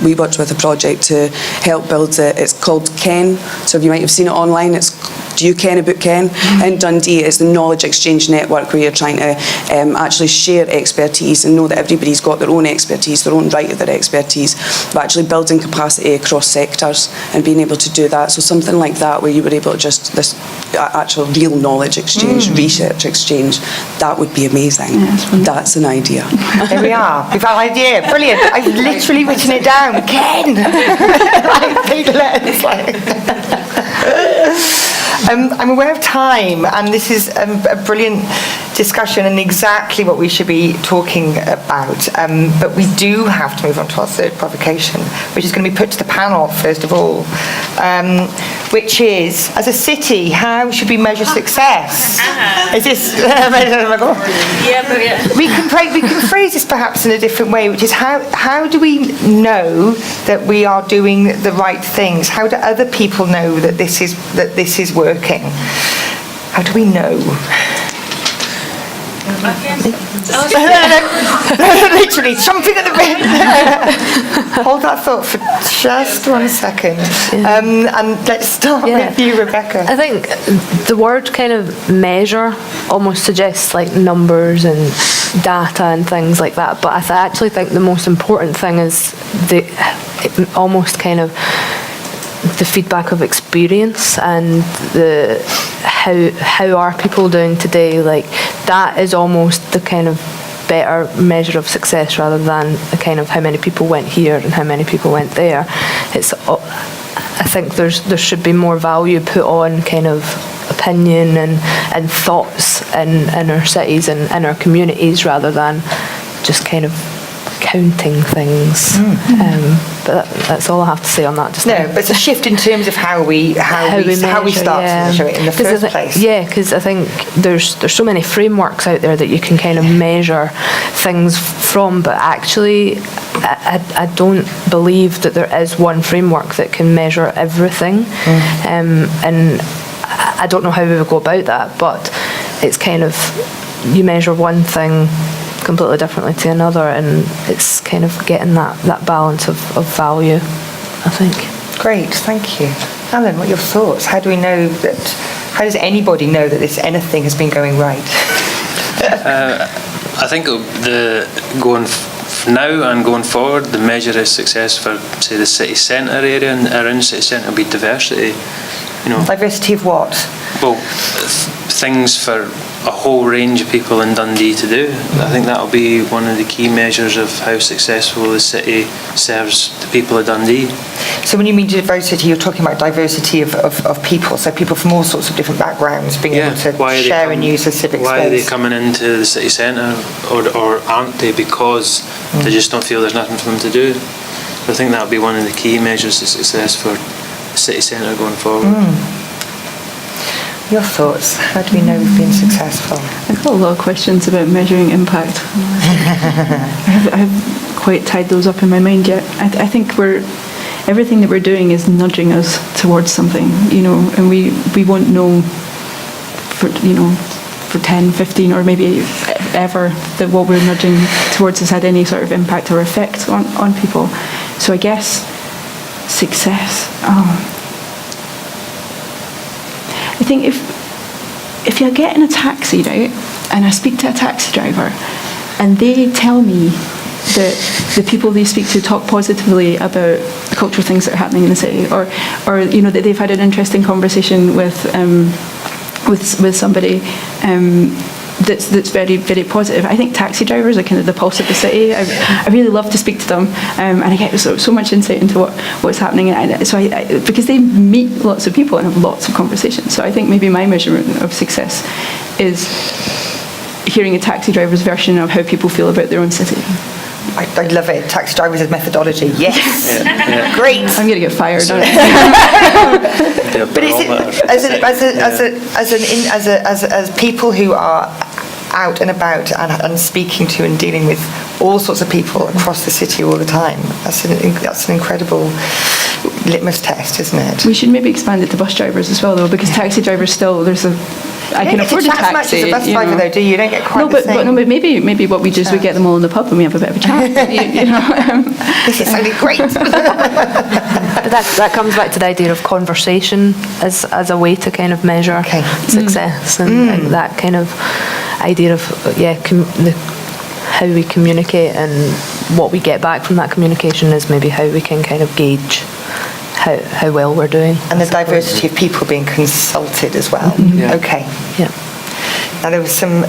we worked with a project to help build it. It's called Ken. So you might have seen it online. It's Do You Ken About Ken? In Dundee, it's the knowledge exchange network, where you're trying to actually share expertise and know that everybody's got their own expertise, their own right to their expertise, but actually building capacity across sectors and being able to do that. So something like that, where you were able to just this actual real knowledge exchange, research exchange, that would be amazing. That's an idea. There we are. We've had an idea. Brilliant. I've literally written it down. Ken! Big letters. I'm aware of time, and this is a brilliant discussion and exactly what we should be talking about. But we do have to move on to our third provocation, which is going to be put to the panel first of all, which is, as a city, how should we measure success? Is this? We can phrase this perhaps in a different way, which is how do we know that we are doing the right things? How do other people know that this is working? How do we know? Literally jumping at the bit. Hold that thought for just 1 second. And let's start with you, Rebecca. I think the word kind of measure almost suggests like numbers and data and things like that, but I actually think the most important thing is almost kind of the feedback of experience and how are people doing today. Like that is almost the kind of better measure of success, rather than the kind of how many people went here and how many people went there. I think there should be more value put on kind of opinion and thoughts in our cities and in our communities, rather than just kind of counting things. But that's all I have to say on that. But it's a shift in terms of how we start to measure it in the first place. Yeah, because I think there's so many frameworks out there that you can kind of measure things from, but actually I don't believe that there is one framework that can measure everything. And I don't know how we would go about that, but it's kind of, you measure one thing completely differently to another, and it's kind of getting that balance of value, I think. Great, thank you. Alan, what are your thoughts? How do we know that? How does anybody know that anything has been going right? I think now and going forward, the measure of success for, say, the city centre area and around the city centre will be diversity. Diversity of what? Well, things for a whole range of people in Dundee to do. I think that'll be one of the key measures of how successful the city serves the people of Dundee. So when you mean diversity, you're talking about diversity of people, so people from all sorts of different backgrounds being able to share and use the civic space. Why are they coming into the city centre, or aren't they because they just don't feel there's nothing for them to do? I think that'll be one of the key measures of success for the city centre going forward. Your thoughts? How do we know we've been successful? I've got a lot of questions about measuring impact. I haven't quite tied those up in my mind yet. I think everything that we're doing is nudging us towards something, and we won't know for 10, 15 or maybe ever that what we're nudging towards has had any sort of impact or effect on people. So I guess success. I think if you're getting a taxi, right, and I speak to a taxi driver and they tell me that the people they speak to talk positively about the cultural things that are happening in the city, or that they've had an interesting conversation with somebody that's very, very positive. I think taxi drivers are kind of the pulse of the city. I really love to speak to them, and I get so much insight into what's happening. And so because they meet lots of people and have lots of conversations. So I think maybe my measurement of success is hearing a taxi driver's version of how people feel about their own city. I love it. Taxi drivers' methodology. Yes. Great. I'm going to get fired. But as people who are out and about and speaking to and dealing with all sorts of people across the city all the time, that's an incredible litmus test, isn't it? We should maybe expand it to bus drivers as well, though, because taxi drivers still I can afford a taxi. As a bus driver, though, do you? You don't get quite the same. But maybe what we do is we get them all in the pub and we have a bit of a chat. This is sounding great. But that comes back to the idea of conversation as a way to kind of measure success, and that kind of idea of how we communicate and what we get back from that communication is maybe how we can kind of gauge how well we're doing. And the diversity of people being consulted as well. Okay. Yeah. Now there was some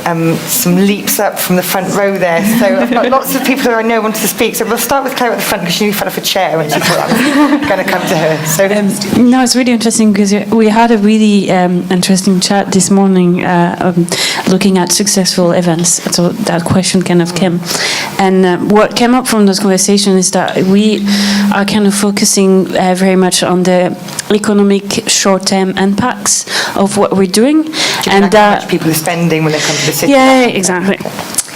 leaps up from the front row there, so I've got lots of people who I know wanted to speak. So we'll start with Claire at the front because she fell off a chair when she thought I was going to come to her. So no, it's really interesting because we had a really interesting chat this morning looking at successful events. So that question kind of came, and what came up from those conversations is that we are kind of focusing very much on the economic short-term impacts of what we're doing, and how much people are spending when they come to the city. Yeah, exactly.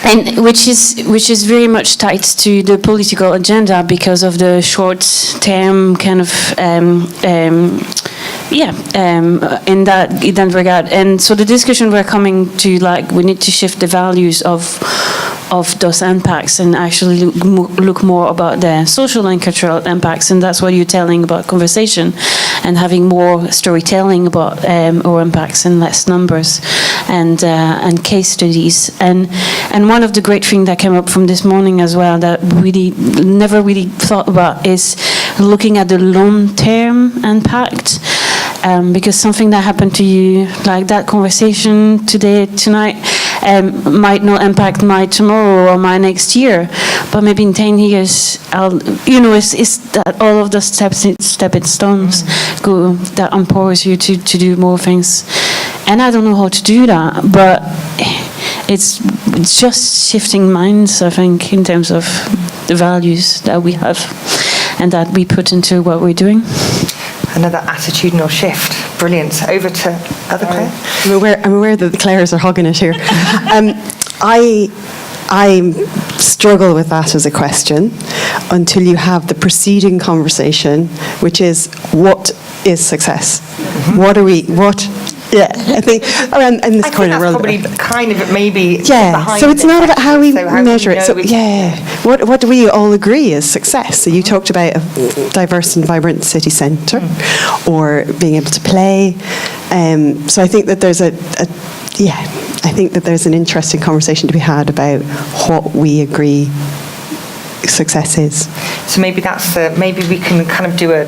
And which is very much tied to the political agenda because of the short-term kind of in that regard. And so the discussion we're coming to, we need to shift the values of those impacts and actually look more about the social and cultural impacts, and that's what you're telling about conversation and having more storytelling about our impacts and less numbers and case studies. And one of the great things that came up from this morning as well that really never really thought about is looking at the long-term impact. Because something that happened to you, like that conversation tonight, might not impact my tomorrow or my next year, but maybe in 10 years, it's that all of the stepping stones that empowers you to do more things. And I don't know how to do that, but it's just shifting minds, I think, in terms of the values that we have and that we put into what we're doing. Another attitudinal shift. Brilliant. Over to other Claire. I'm aware that the Claires are hogging it here. I struggle with that as a question until you have the preceding conversation, which is what is success? What Yeah, I think around in this corner. That's probably kind of maybe Yeah, behind so it's it, not about how we so how do measure we it. So know it's- yeah, what do we all agree is success? So you talked about a diverse and vibrant city centre, or being able to play. So I think that there's I think that there's an interesting conversation to be had about what we agree success is. So maybe that's maybe we can kind of do a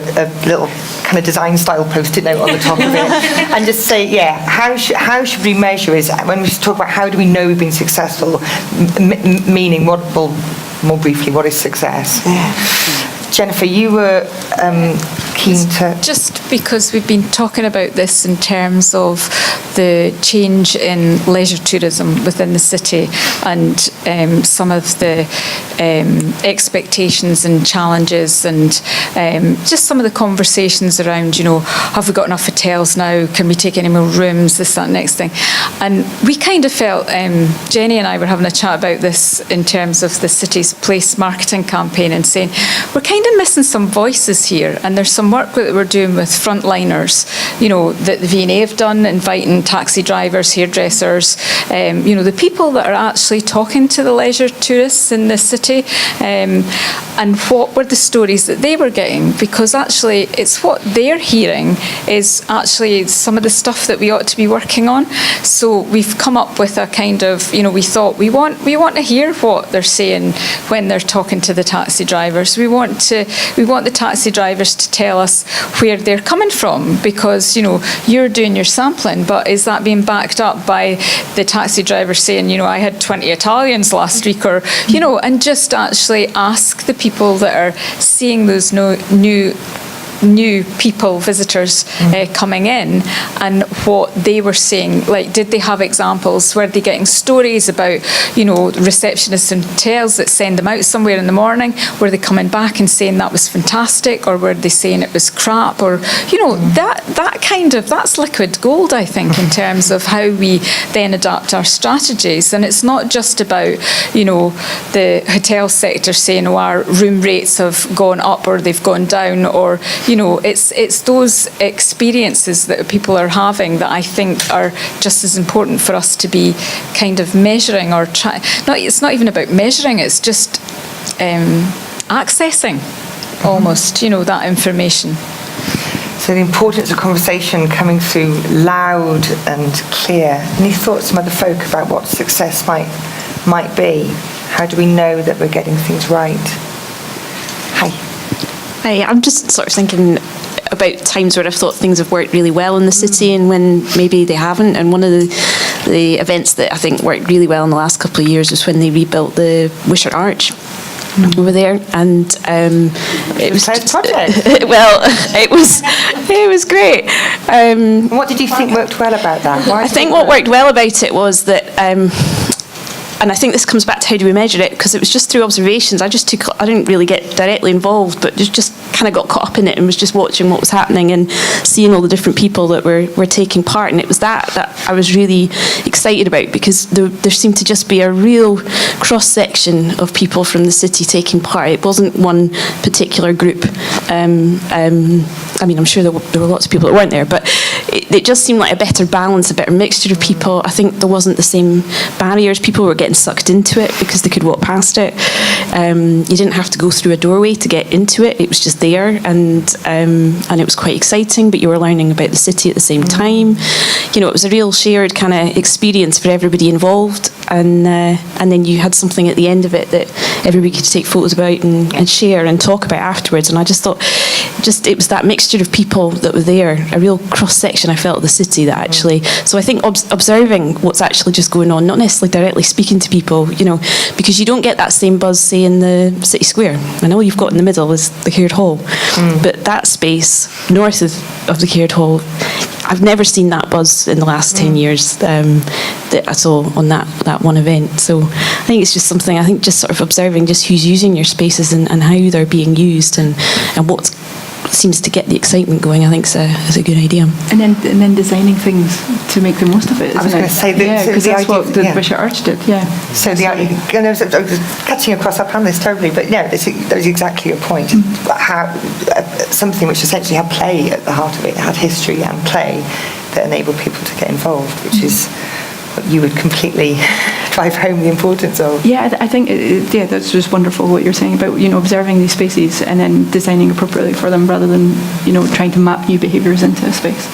little kind of design style post-it note on the top of it and just say, yeah, how should we measure is when we talk about how do we know we've been successful, meaning what, well, more briefly, what is success? Jennifer, you were keen to... Just because we've been talking about this in terms of the change in leisure tourism within the city and some of the expectations and challenges and just some of the conversations around, have we got enough hotels now? Can we take any more rooms? This, that, next thing. And we kind of felt, Jenny and I were having a chat about this in terms of the city's place marketing campaign and saying, we're kind of missing some voices here, and there's some work that we're doing with frontliners, that the V&A have done, inviting taxi drivers, hairdressers, the people that are actually talking to the leisure tourists in the city, and what were the stories that they were getting, because actually it's what they're hearing is actually some of the stuff that we ought to be working on. So we've come up with a kind of, we thought we want to hear what they're saying when they're talking to the taxi drivers. We want the taxi drivers to tell us where they're coming from, because you're doing your sampling, but is that being backed up by the taxi driver saying, I had 20 Italians last week, or and just actually ask the people that are seeing those new people, visitors coming in, and what they were seeing. Like, did they have examples? Were they getting stories about, receptionists and hotels that send them out somewhere in the morning? Were they coming back and saying that was fantastic, or were they saying it was crap? Or, that's liquid gold, I think, in terms of how we then adapt our strategies. And it's not just about, the hotel sector saying, our room rates have gone up or they've gone down, or it's those experiences that people are having that I think are just as important for us to be kind of measuring or try. It's not even about measuring, it's just accessing almost, that information. So the importance of conversation coming through loud and clear. Any thoughts from other folk about what success might be? How do we know that we're getting things right? Hi, I'm just sort of thinking about times where I've thought things have worked really well in the city and when maybe they haven't. And one of the events that I think worked really well in the last couple of years was when they rebuilt the Wishart Arch over there, and it was well, it was great. What did you think worked well about that? I think what worked well about it was that. And I think this comes back to how do we measure it, because it was just through observations. I didn't really get directly involved, but just kind of got caught up in it and was just watching what was happening and seeing all the different people that were taking part. And it was that I was really excited about, because there seemed to just be a real cross-section of people from the city taking part. It wasn't one particular group. I mean, I'm sure there were lots of people that weren't there, but it just seemed like a better balance, a better mixture of people. I think there wasn't the same barriers. People were getting sucked into it because they could walk past it. You didn't have to go through a doorway to get into it. It was just there, and it was quite exciting, but you were learning about the city at the same time. It was a real shared kind of experience for everybody involved, and then you had something at the end of it that everybody could take photos about and share and talk about afterwards. And I just thought it was that mixture of people that were there, a real cross-section I felt of the city that actually, so I think observing what's actually just going on, not necessarily directly speaking to people, because you don't get that same buzz, say, in the city square. And all you've got in the middle is the Caird Hall. But that space north of the Caird Hall, I've never seen that buzz in the last 10 years that I saw on that one event. So I think it's just something, just sort of observing just who's using your spaces and how they're being used and what seems to get the excitement going, I think is a good idea. And then designing things to make the most of it. I was going to say that, because that's what the Wishart Arch did. Yeah. So I was cutting across our panelists totally, but that was exactly your point. How something which essentially had play at the heart of it, had history and play, that enable people to get involved, which is what you would completely drive home the importance of. Yeah, I think that's just wonderful what you're saying about observing these spaces and then designing appropriately for them rather than trying to map new behaviours into a space.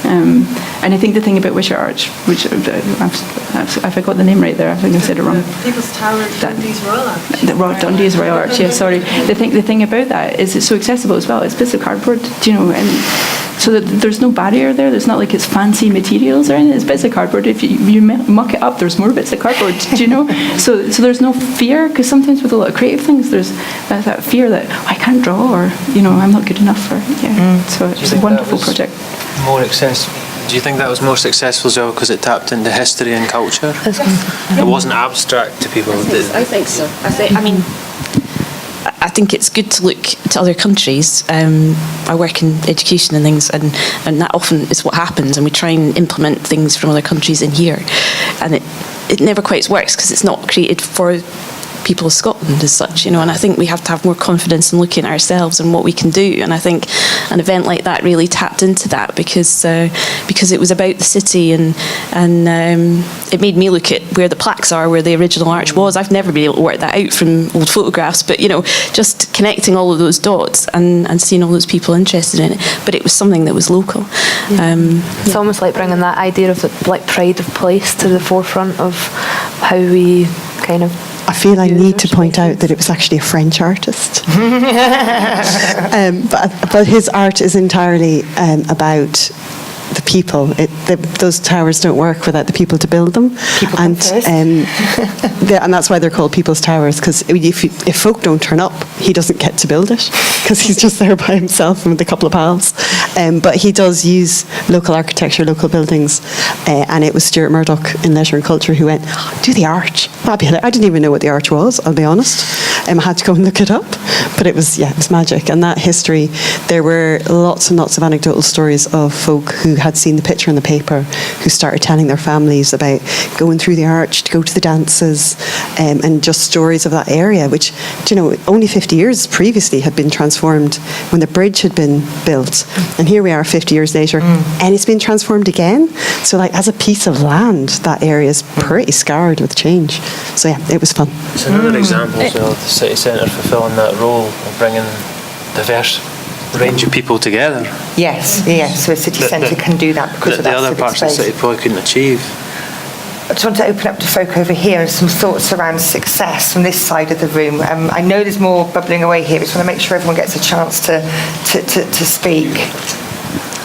And I think the thing about Wisher Arch, which I forgot the name right there. I think I said it wrong. People's Tower, Dundee's Royal Arch. Dundee's Royal Arch. Yeah, sorry. The thing about that is it's so accessible as well. It's bits of cardboard, and so that there's no barrier there. There's not like it's fancy materials or anything. It's bits of cardboard. If you muck it up, there's more bits of cardboard. So there's no fear, because sometimes with a lot of creative things, there's that fear that I can't draw, or I'm not good enough. So it's a wonderful project. More accessible. Do you think that was more successful as well because it tapped into history and culture? It wasn't abstract to people. I think so. I think it's good to look to other countries. I work in education and things, and that often is what happens, and we try and implement things from other countries in here, and it never quite works because it's not created for people of Scotland as such, and I think we have to have more confidence in looking at ourselves and what we can do, and I think an event like that really tapped into that because it was about the city, and it made me look at where the plaques are, where the original arch was. I've never been able to work that out from old photographs, but just connecting all of those dots and seeing all those people interested in it, but it was something that was local. It's almost like bringing that idea of pride of place to the forefront of how we kind of. I feel I need to point out that it was actually a French artist. But his art is entirely about the people. Those towers don't work without the people to build them. And that's why they're called People's Towers, because if folk don't turn up, he doesn't get to build it, because he's just there by himself and with a couple of pals. But he does use local architecture, local buildings, and it was Stuart Murdoch in Leisure and Culture who went, do the arch. I didn't even know what the arch was, I'll be honest. I had to go and look it up, but it was magic. And that history, there were lots and lots of anecdotal stories of folk who had seen the picture in the paper, who started telling their families about going through the arch to go to the dances, and just stories of that area, which only 50 years previously had been transformed when the bridge had been built, and here we are 50 years later, and it's been transformed again. So as a piece of land, that area is pretty scarred with change. So it was fun. It's another example of the city centre fulfilling that role of bringing diverse range of people together. Yes. So a city centre can do that because of that the other parts of the city probably couldn't achieve. I just want to open up to folk over here and some thoughts around success from this side of the room. I know there's more bubbling away here. I just want to make sure everyone gets a chance to speak.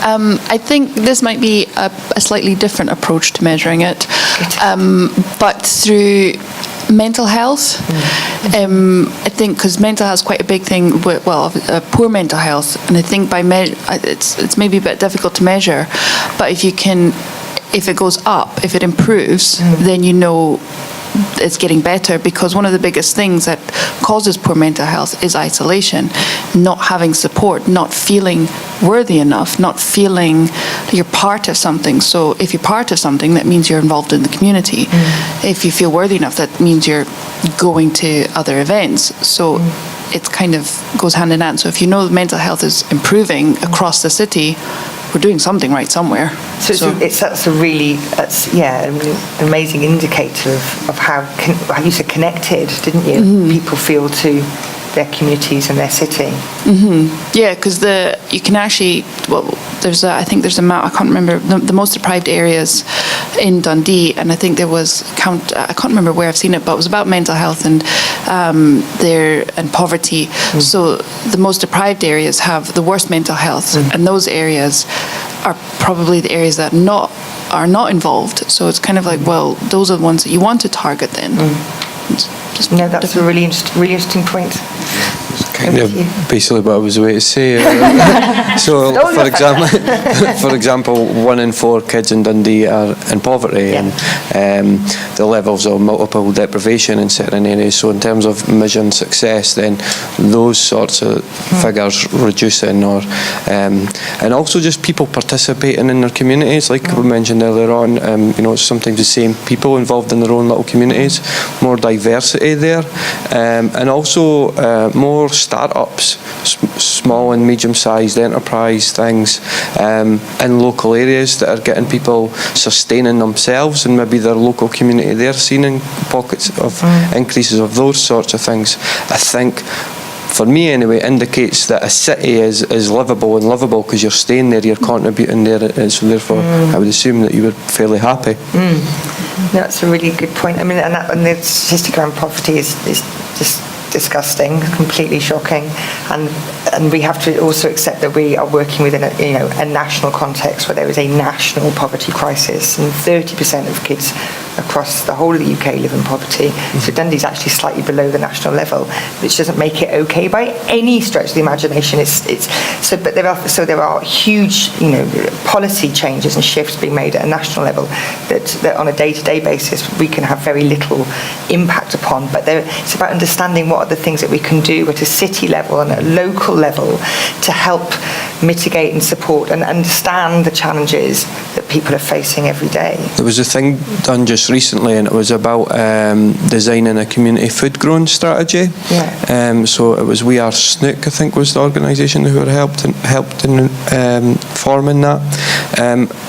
I think this might be a slightly different approach to measuring it, but through mental health. I think because mental health is quite a big thing. Poor mental health, and I think it's maybe a bit difficult to measure. But if it goes up, if it improves, then it's getting better, because one of the biggest things that causes poor mental health is isolation, not having support, not feeling worthy enough, not feeling that you're part of something. So if you're part of something, that means you're involved in the community. If you feel worthy enough, that means you're going to other events. So it kind of goes hand in hand. So if mental health is improving across the city, we're doing something right somewhere. That's a really an amazing indicator of how you said connected, didn't you? People feel to their communities and their city. Yeah, because you can actually, I think there's a map, I can't remember, the most deprived areas in Dundee, and I think there was, I can't remember where I've seen it, but it was about mental health and poverty. So the most deprived areas have the worst mental health, and those areas are probably the areas that are not involved. So it's kind of like, well, those are the ones that you want to target then. That's a really interesting point. Kind of basically what I was about to say. So, for example, 1 in 4 kids in Dundee are in poverty, and the levels of multiple deprivation in certain areas. So, in terms of measuring success, then those sorts of figures reducing, and also just people participating in their communities, like we mentioned earlier on. It's sometimes the same people involved in their own little communities, more diversity there, and also more startups, small and medium-sized enterprise things in local areas that are getting people sustaining themselves, and maybe their local community they're seeing in pockets of increases of those sorts of things. I think, for me anyway, indicates that a city is livable and lovable because you're staying there, you're contributing there, and so therefore I would assume that you were fairly happy. That's a really good point. I mean, and the statistic around poverty is just disgusting, completely shocking, and we have to also accept that we are working within a national context where there is a national poverty crisis, and 30% of kids across the whole of the UK live in poverty. So Dundee's actually slightly below the national level, which doesn't make it okay by any stretch of the imagination. But there are huge, policy changes and shifts being made at a national level that on a day-to-day basis we can have very little impact upon. But it's about understanding what are the things that we can do at a city level and at a local level to help mitigate and support and understand the challenges that people are facing every day. There was a thing done just recently, and it was about designing a community food growing strategy. So it was We Are Snook, I think, was the organisation who were helped in forming that.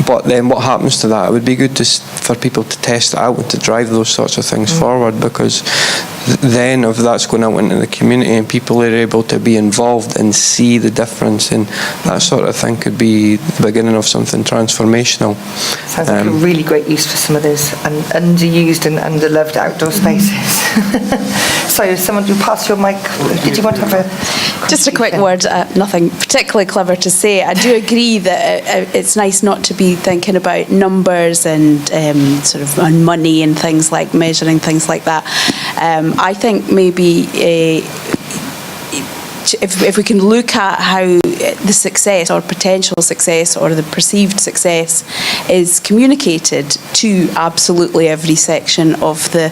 But then what happens to that? It would be good for people to test it out and to drive those sorts of things forward, because then if that's going out into the community and people are able to be involved and see the difference, and that sort of thing could be the beginning of something transformational. Sounds like a really great use for some of those underused and underloved outdoor spaces. So someone will pass your mic. Did you want to have a... Just a quick word, nothing particularly clever to say. I do agree that it's nice not to be thinking about numbers and sort of on money and things like measuring things like that. I think maybe if we can look at how the success or potential success or the perceived success is communicated to absolutely every section of the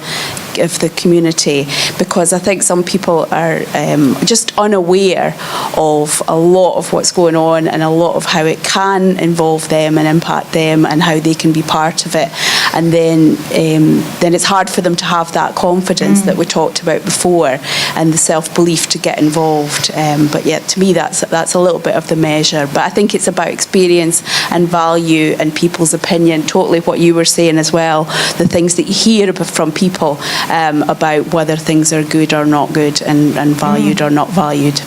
community, because I think some people are just unaware of a lot of what's going on and a lot of how it can involve them and impact them and how they can be part of it, and then it's hard for them to have that confidence that we talked about before and the self-belief to get involved. But yeah, to me that's a little bit of the measure. But I think it's about experience and value and people's opinion, totally what you were saying as well, the things that you hear from people about whether things are good or not good and valued or not valued.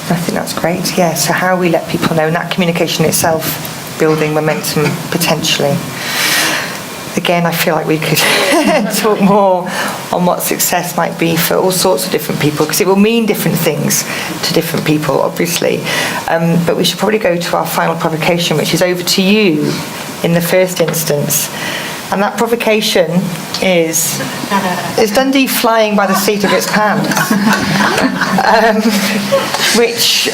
I think that's great, yeah. So how we let people know, and that communication itself building momentum potentially. Again, I feel like we could talk more on what success might be for all sorts of different people, because it will mean different things to different people, obviously. But we should probably go to our final provocation, which is over to you in the first instance. And that provocation is Dundee flying by the seat of its pants? Which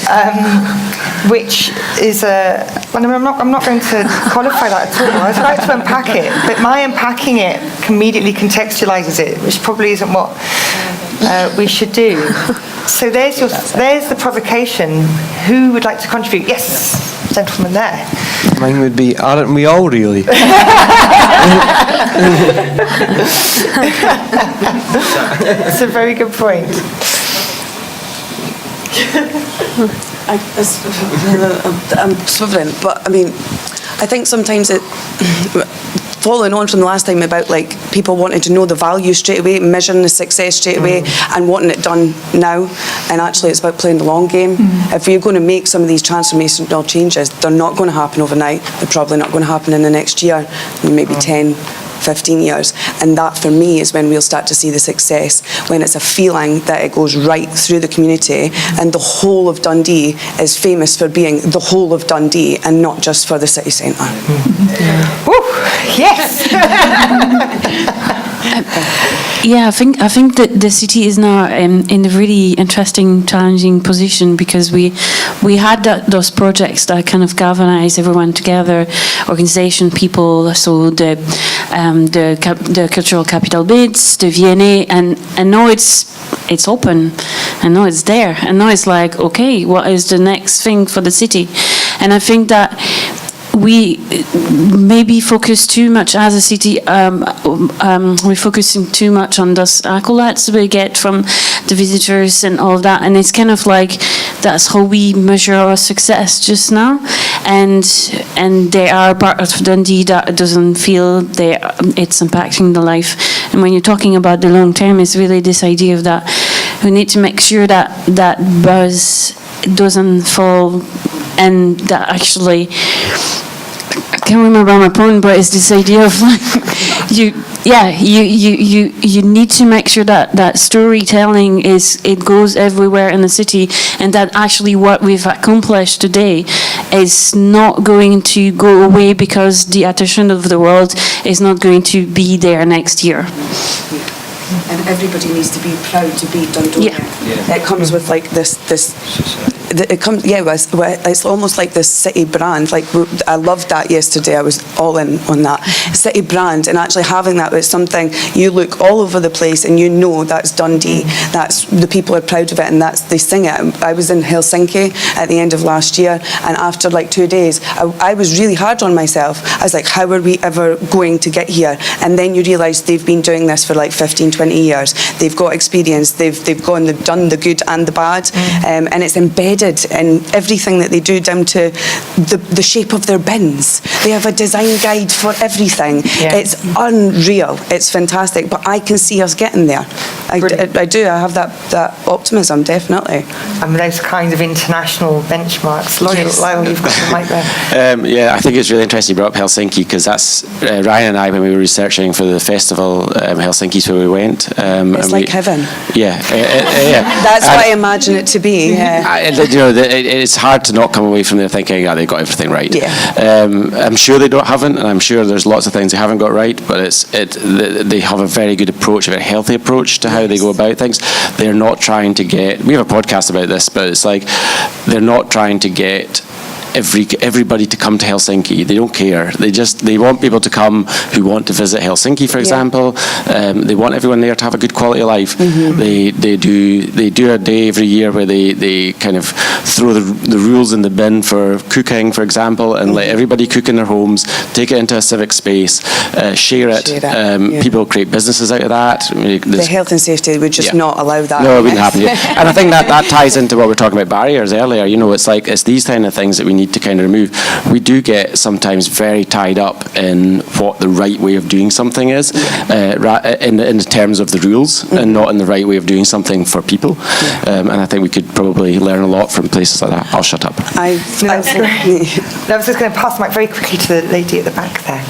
is I'm not going to qualify that at all. I'd like to unpack it, but my unpacking it immediately contextualises it, which probably isn't what we should do. So there's the provocation. Who would like to contribute? Yes, gentleman there. Mine would be, aren't we all really? That's a very good point. I'm swiveling, but I mean, I think sometimes following on from the last time about like people wanting to know the value straight away, measuring the success straight away, and wanting it done now, and actually it's about playing the long game. If you're going to make some of these transformational changes, they're not going to happen overnight. They're probably not going to happen in the next year, maybe 10, 15 years, and that for me is when we'll start to see the success, when it's a feeling that it goes right through the community and the whole of Dundee is famous for being the whole of Dundee and not just for the city centre. Yes. Yeah, I think that the city is now in a really interesting, challenging position, because we had those projects that kind of galvanise everyone together, organisation, people. So the cultural capital bids, the V&A, and now it's open, and now it's there, and now it's like, okay, what is the next thing for the city? And I think that we maybe focus too much as a city. We're focusing too much on those accolades we get from the visitors and all of that, and it's kind of like that's how we measure our success just now. And they are part of Dundee that doesn't feel it's impacting the life. And when you're talking about the long term, it's really this idea of that we need to make sure that buzz doesn't fall, and that actually, I can't remember my point, but it's this idea of like you need to make sure that storytelling it goes everywhere in the city, and that actually what we've accomplished today is not going to go away because the attention of the world is not going to be there next year. And everybody needs to be proud to be Dundonian. Yeah. It comes with like this. It comes, it's almost like this city brand. Like I loved that yesterday. I was all in on that city brand, and actually having that was something you look all over the place and you know that's Dundee. That's the people are proud of it, and they sing it. I was in Helsinki at the end of last year, and after like 2 days, I was really hard on myself. I was like, how are we ever going to get here? And then you realise they've been doing this for like 15, 20 years. They've got experience. They've done the good and the bad, and it's embedded in everything that they do, down to the shape of their bins. They have a design guide for everything. Yeah. It's unreal. It's fantastic. But I can see us getting there. I do. I have that optimism, definitely. And those kinds of international benchmarks. Lyle, you've got the mic there. I think it's really interesting you brought up Helsinki, because that's Ryan and I, when we were researching for the festival, Helsinki's where we went. It's like heaven. Yeah. That's what I imagine it to be. It's hard to not come away from there thinking, they've got everything right. Yeah. I'm sure they haven't, and I'm sure there's lots of things they haven't got right, but they have a very good approach, a very healthy approach to how they go about things. They're not trying to get, we have a podcast about this, but it's like they're not trying to get everybody to come to Helsinki. They don't care. They want people to come who want to visit Helsinki, for example. They want everyone there to have a good quality of life. Mm-hmm. They do a day every year where they kind of throw the rules in the bin for cooking, for example, and let everybody cook in their homes, take it into a civic space, share it. People create businesses out of that. The health and safety would just not allow that. No, it wouldn't happen. And I think that ties into what we were talking about barriers earlier. It's these kind of things that we need to kind of remove. We do get sometimes very tied up in what the right way of doing something is, in terms of the rules, and not in the right way of doing something for people. And I think we could probably learn a lot from places like that. I'll shut up. I was just going to pass the mic very quickly to the lady at the back there.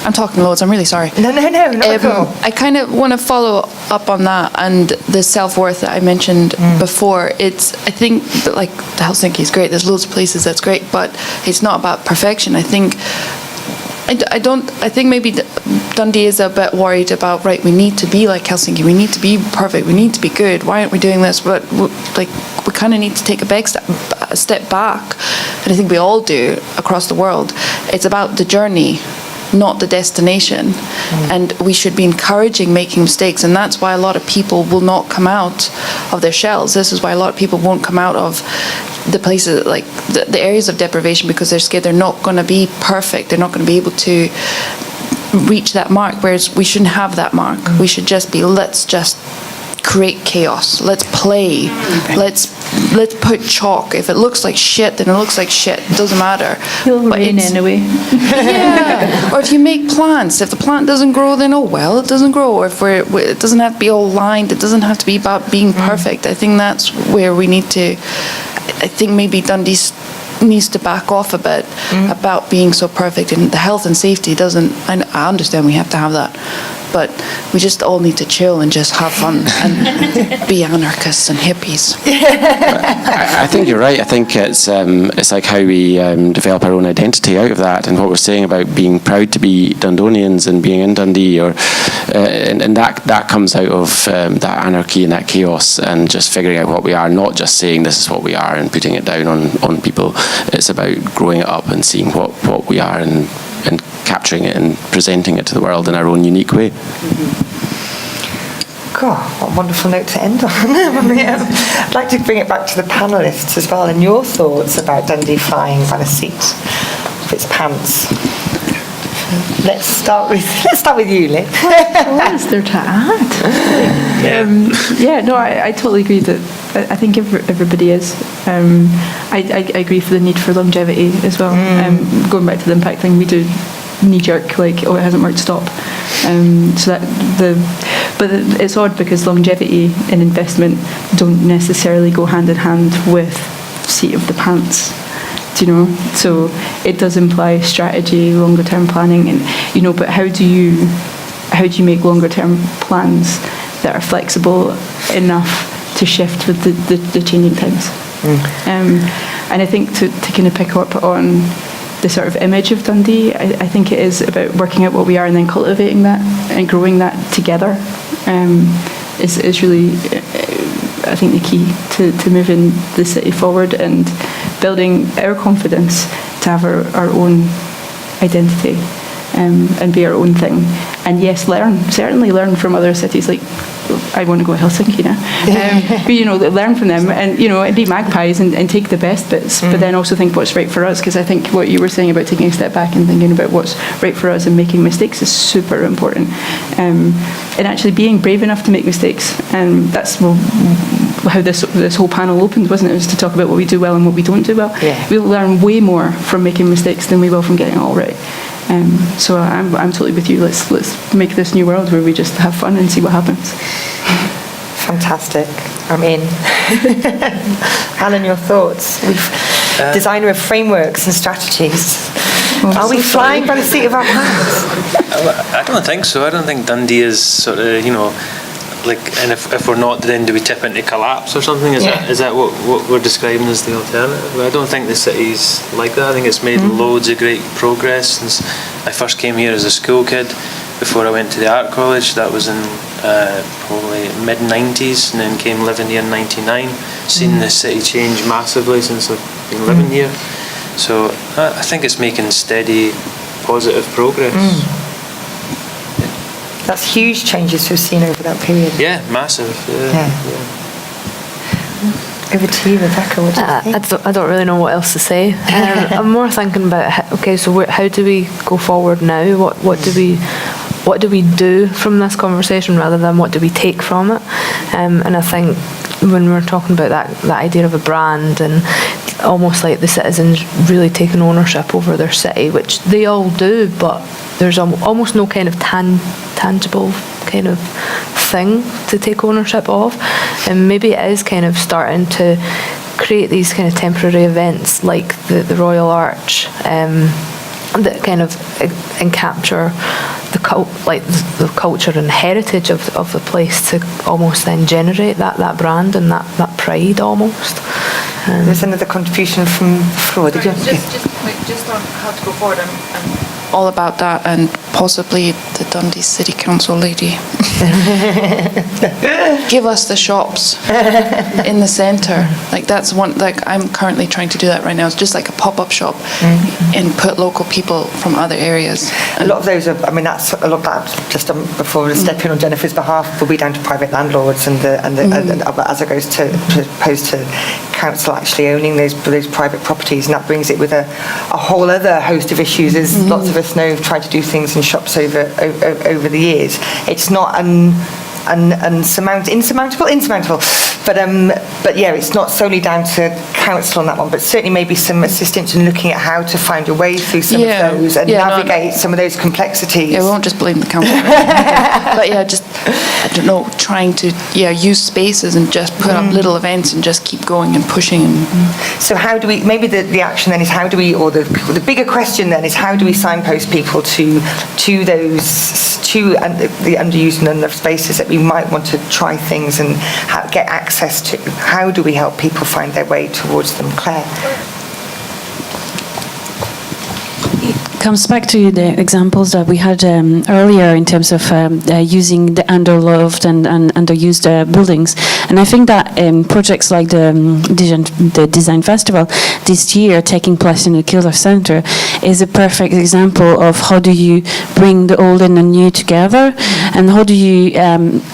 I'm talking loads, I'm really sorry. No, not at all. I kind of want to follow up on that and the self-worth that I mentioned before. I think that like the Helsinki is great, there's loads of places that's great, but it's not about perfection. I think maybe Dundee is a bit worried about, right, we need to be like Helsinki, we need to be perfect, we need to be good, why aren't we doing this? But we kind of need to take a step back, and I think we all do across the world. It's about the journey, not the destination. And we should be encouraging making mistakes, and that's why a lot of people will not come out of their shells. This is why a lot of people won't come out of the places, like the areas of deprivation, because they're scared they're not going to be perfect, they're not going to be able to reach that mark, whereas we shouldn't have that mark. We should just be, let's just create chaos, let's play, let's put chalk. If it looks like shit, then it looks like shit, it doesn't matter. It'll rain anyway. Or if you make plants, if the plant doesn't grow, then it doesn't grow. Or if it doesn't have to be all lined, it doesn't have to be about being perfect. I think that's where we need to, I think maybe Dundee needs to back off a bit about being so perfect, and the health and safety doesn't, I understand we have to have that, but we just all need to chill and just have fun and be anarchists and hippies. I think you're right. I think it's like how we develop our own identity out of that, and what we're saying about being proud to be Dundonians and being in Dundee, and that comes out of that anarchy and that chaos, and just figuring out what we are, not just saying this is what we are and putting it down on people. It's about growing it up and seeing what we are and capturing it and presenting it to the world in our own unique way. God, what a wonderful note to end on. I'd like to bring it back to the panellists as well, and your thoughts about Dundee flying by the seat off its pants. Let's start with you, Liv. What is there to add? I totally agree that I think everybody is. I agree for the need for longevity as well. Going back to the impact thing, we do knee-jerk, like, oh, it hasn't worked, stop. But it's odd because longevity and investment don't necessarily go hand in hand with seat of the pants. Do you know? So it does imply strategy, longer term planning, and but how do you make longer term plans that are flexible enough to shift with the changing times? And I think to kind of pick up on the sort of image of Dundee, I think it is about working out what we are and then cultivating that and growing that together. Is really, I think, the key to moving the city forward and building our confidence to have our own identity and be our own thing. And yes, certainly learn from other cities. Like, I want to go to Helsinki now. But learn from them and be magpies and take the best bits, but then also think what's right for us. Because I think what you were saying about taking a step back and thinking about what's right for us and making mistakes is super important. And actually being brave enough to make mistakes. And that's how this whole panel opened, wasn't it? It was to talk about what we do well and what we don't do well. Yeah. We'll learn way more from making mistakes than we will from getting it all right. So I'm totally with you. Let's make this new world where we just have fun and see what happens. Fantastic. I'm in. Alan, your thoughts? Designer of frameworks and strategies. Are we flying by the seat of our pants? I don't think so. I don't think Dundee is sort of, and if we're not, then do we tip into collapse or something? Is that what we're describing as the alternative? I don't think the city's like that. I think it's made loads of great progress since I first came here as a school kid. Before I went to the art college, that was in probably mid-90s, and then came living here in 99. Seen the city change massively since I've been living here. So I think it's making steady, positive progress. That's huge changes we've seen over that period. Yeah, massive. Yeah. Over to you, Rebecca. What do you think? I don't really know what else to say. I'm more thinking about how do we go forward now? What do we do from this conversation rather than what do we take from it? And I think when we're talking about that idea of a brand and almost like the citizens really taking ownership over their city, which they all do, but there's almost no kind of tangible kind of thing to take ownership of. And maybe it is kind of starting to create these kind of temporary events like the Royal Arch that kind of capture the culture and heritage of the place to almost then generate that brand and that pride almost. There's another contribution from the floor. Did you? Just on how to go forward, I'm all about that, and possibly the Dundee City Council lady. Give us the shops in the centre. Like that's one. Like I'm currently trying to do that right now. It's just like a pop-up shop, and put local people from other areas. A lot of those are. I mean, that's a lot of that. Just before stepping on Jennifer's behalf, will be down to private landlords, and as it goes to opposed to council actually owning those private properties, and that brings it with a whole other host of issues. As lots of us know, have tried to do things in shops over the years. It's not insurmountable, but yeah, it's not solely down to council on that one, but certainly maybe some assistance in looking at how to find a way through some of those and navigate some of those complexities. Yeah, we won't just blame the council. But yeah, just, I don't know, trying to use spaces and just put up little events and just keep going and pushing. So how do we, maybe the action then is how do we, or the bigger question then is how do we signpost people to the underused and unloved spaces that we might want to try things and get access to? How do we help people find their way towards them? Claire? Comes back to the examples that we had earlier in terms of using the underloved and underused buildings. And I think that projects like the Design Festival this year taking place in the Kildare Centre is a perfect example of how do you bring the old and the new together, and how do you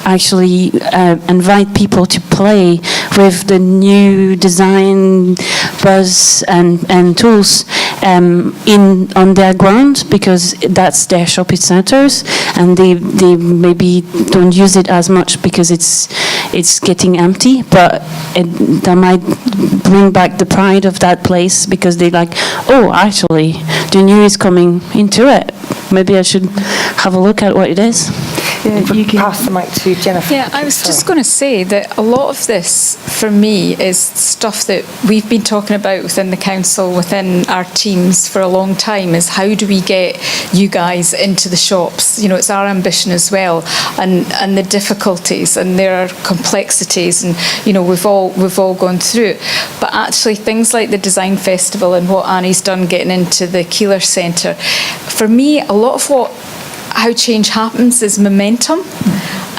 actually invite people to play with the new design buzz and tools on their ground, because that's their shopping centres, and they maybe don't use it as much because it's getting empty, but that might bring back the pride of that place, because they like, oh, actually the new is coming into it, maybe I should have a look at what it is. Yeah, you can pass the mic to Jennifer. Yeah, I was just going to say that a lot of this, for me, is stuff that we've been talking about within the council, within our teams for a long time, is how do we get you guys into the shops? You know, it's our ambition as well, and the difficulties, and there are complexities, and, you know, we've all gone through it. But actually things like the Design Festival and what Annie's done getting into the Keeler Centre, for me, a lot of how change happens is momentum,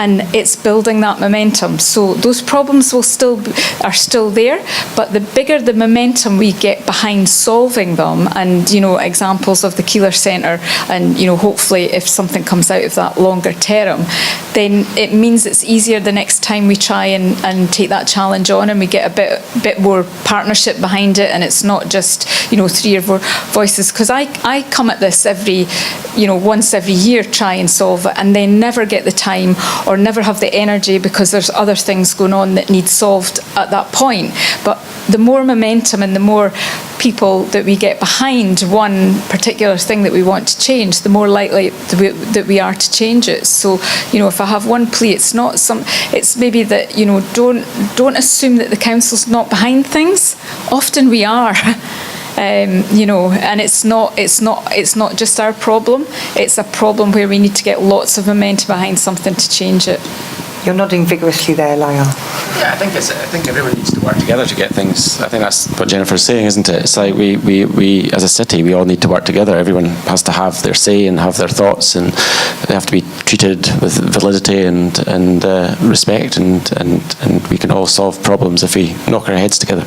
and it's building that momentum. So those problems are still there, but the bigger the momentum we get behind solving them, and, you know, examples of the Keeler Centre, and, you know, hopefully if something comes out of that longer term, then it means it's easier the next time we try and take that challenge on, and we get a bit more partnership behind it, and it's not just, you know, 3 or 4 voices. Because I come at this once every year, try and solve it, and then never get the time or never have the energy, because there's other things going on that need solved at that point. But the more momentum and the more people that we get behind one particular thing that we want to change, the more likely that we are to change it. So, you know, if I have one plea, it's maybe that, you know, don't assume that the council's not behind things. Often we are. You know, and it's not just our problem. It's a problem where we need to get lots of momentum behind something to change it. You're nodding vigorously there, Lyle. Yeah, I think everyone needs to work together to get things. I think that's what Jennifer's saying, isn't it? It's like we as a city, we all need to work together. Everyone has to have their say and have their thoughts, and they have to be treated with validity and respect, and we can all solve problems if we knock our heads together.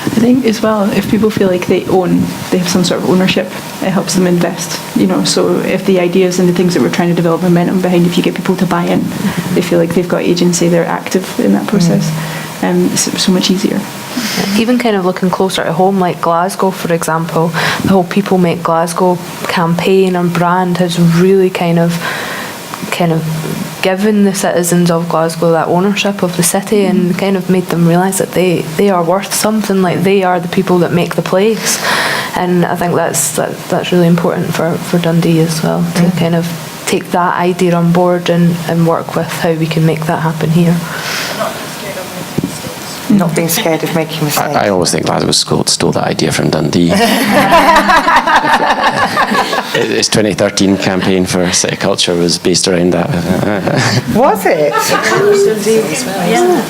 I think as well, if people feel like they have some sort of ownership, it helps them invest, you know. So if the ideas and the things that we're trying to develop momentum behind, if you get people to buy in, they feel like they've got agency, they're active in that process, it's so much easier. Even kind of looking closer to home, like Glasgow, for example, the whole People Make Glasgow campaign and brand has really kind of given the citizens of Glasgow that ownership of the city, and kind of made them realise that they are worth something, like they are the people that make the place. And I think that's really important for Dundee as well, to kind of take that idea on board and work with how we can make that happen here. Not being scared of making mistakes. I always think Glasgow stole that idea from Dundee. Its 2013 campaign for city culture was based around that. Was it?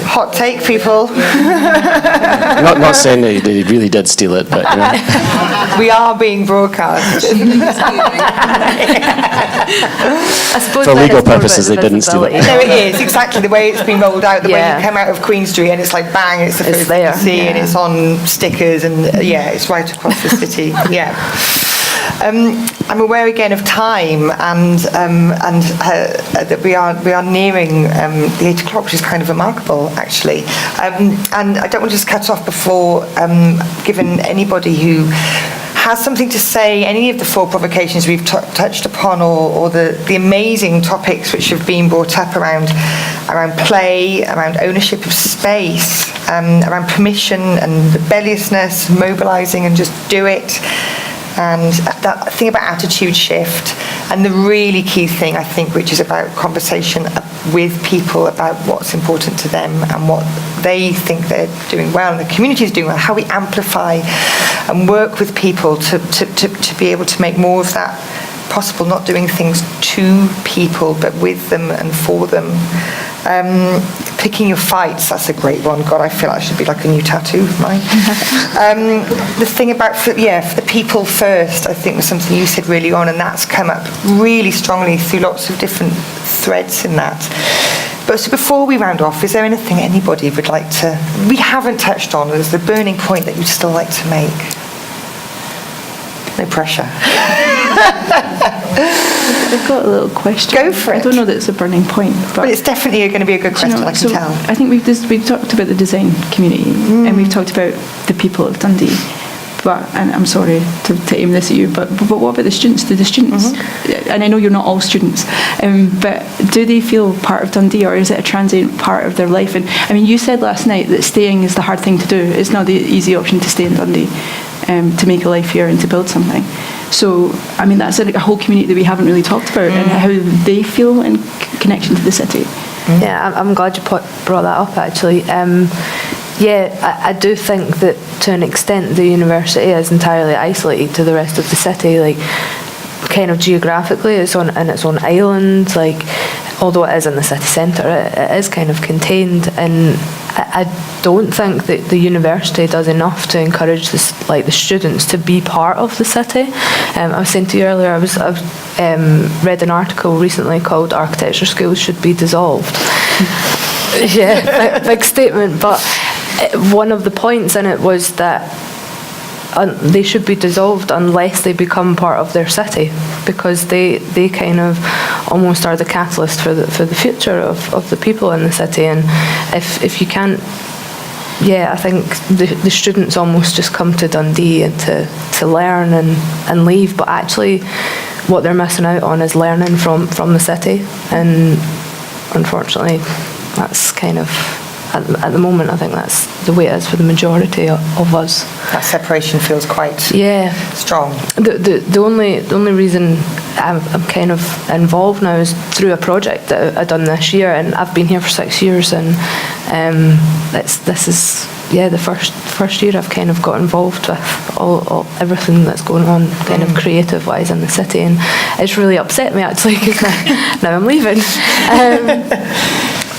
Hot take, people. Not saying they really did steal it, but, you know. We are being broadcast. I suppose for legal purposes, they didn't steal it. No, it is exactly the way it's been rolled out. The way you come out of Queen Street and it's like bang, it's the first thing you see, and it's on stickers, and it's right across the city. Yeah. I'm aware again of time, and that we are nearing the 8 o'clock, which is kind of remarkable, actually. And I don't want to just cut off before giving anybody who has something to say, any of the 4 provocations we've touched upon, or the amazing topics which have been brought up around play, around ownership of space, around permission and rebelliousness, mobilising and just do it. And that thing about attitude shift, and the really key thing, I think, which is about conversation with people about what's important to them and what they think they're doing well and the community is doing well, how we amplify and work with people to be able to make more of that possible, not doing things to people but with them and for them. Picking your fights, that's a great one. God, I feel like it should be like a new tattoo of mine. The thing about, for the people first, I think was something you said really on, and that's come up really strongly through lots of different threads in that. But so before we round off, is there anything anybody would like to, we haven't touched on, as the burning point that you'd still like to make? No pressure. I've got a little question. Go for it. I don't know that it's a burning point, but it's definitely going to be a good question, I can tell. I think we've talked about the design community and we've talked about the people of Dundee. But, and I'm sorry to aim this at you, but what about the students? Do the students, and I know you're not all students, but do they feel part of Dundee, or is it a transient part of their life? And I mean, you said last night that staying is the hard thing to do. It's not the easy option to stay in Dundee, to make a life here and to build something. So, I mean, that's a whole community that we haven't really talked about, and how they feel in connection to the city. Yeah, I'm glad you brought that up, actually. Yeah, I do think that to an extent the university is entirely isolated to the rest of the city, like kind of geographically it's on its own island, like although it is in the city centre, it is kind of contained, and I don't think that the university does enough to encourage this, like the students to be part of the city. I was saying to you earlier, I've read an article recently called "Architecture Schools Should Be Dissolved." Yeah, big statement, but one of the points in it was that they should be dissolved unless they become part of their city, because they kind of almost are the catalyst for the future of the people in the city. And if you can't, I think the students almost just come to Dundee and to learn and leave, but actually what they're missing out on is learning from the city, and unfortunately that's kind of at the moment, I think that's the way it is for the majority of us. That separation feels quite strong. The only reason I'm kind of involved now is through a project that I've done this year, and I've been here for 6 years, and this is the first year I've kind of got involved with all everything that's going on kind of creative wise in the city, and it's really upset me actually, because now I'm leaving.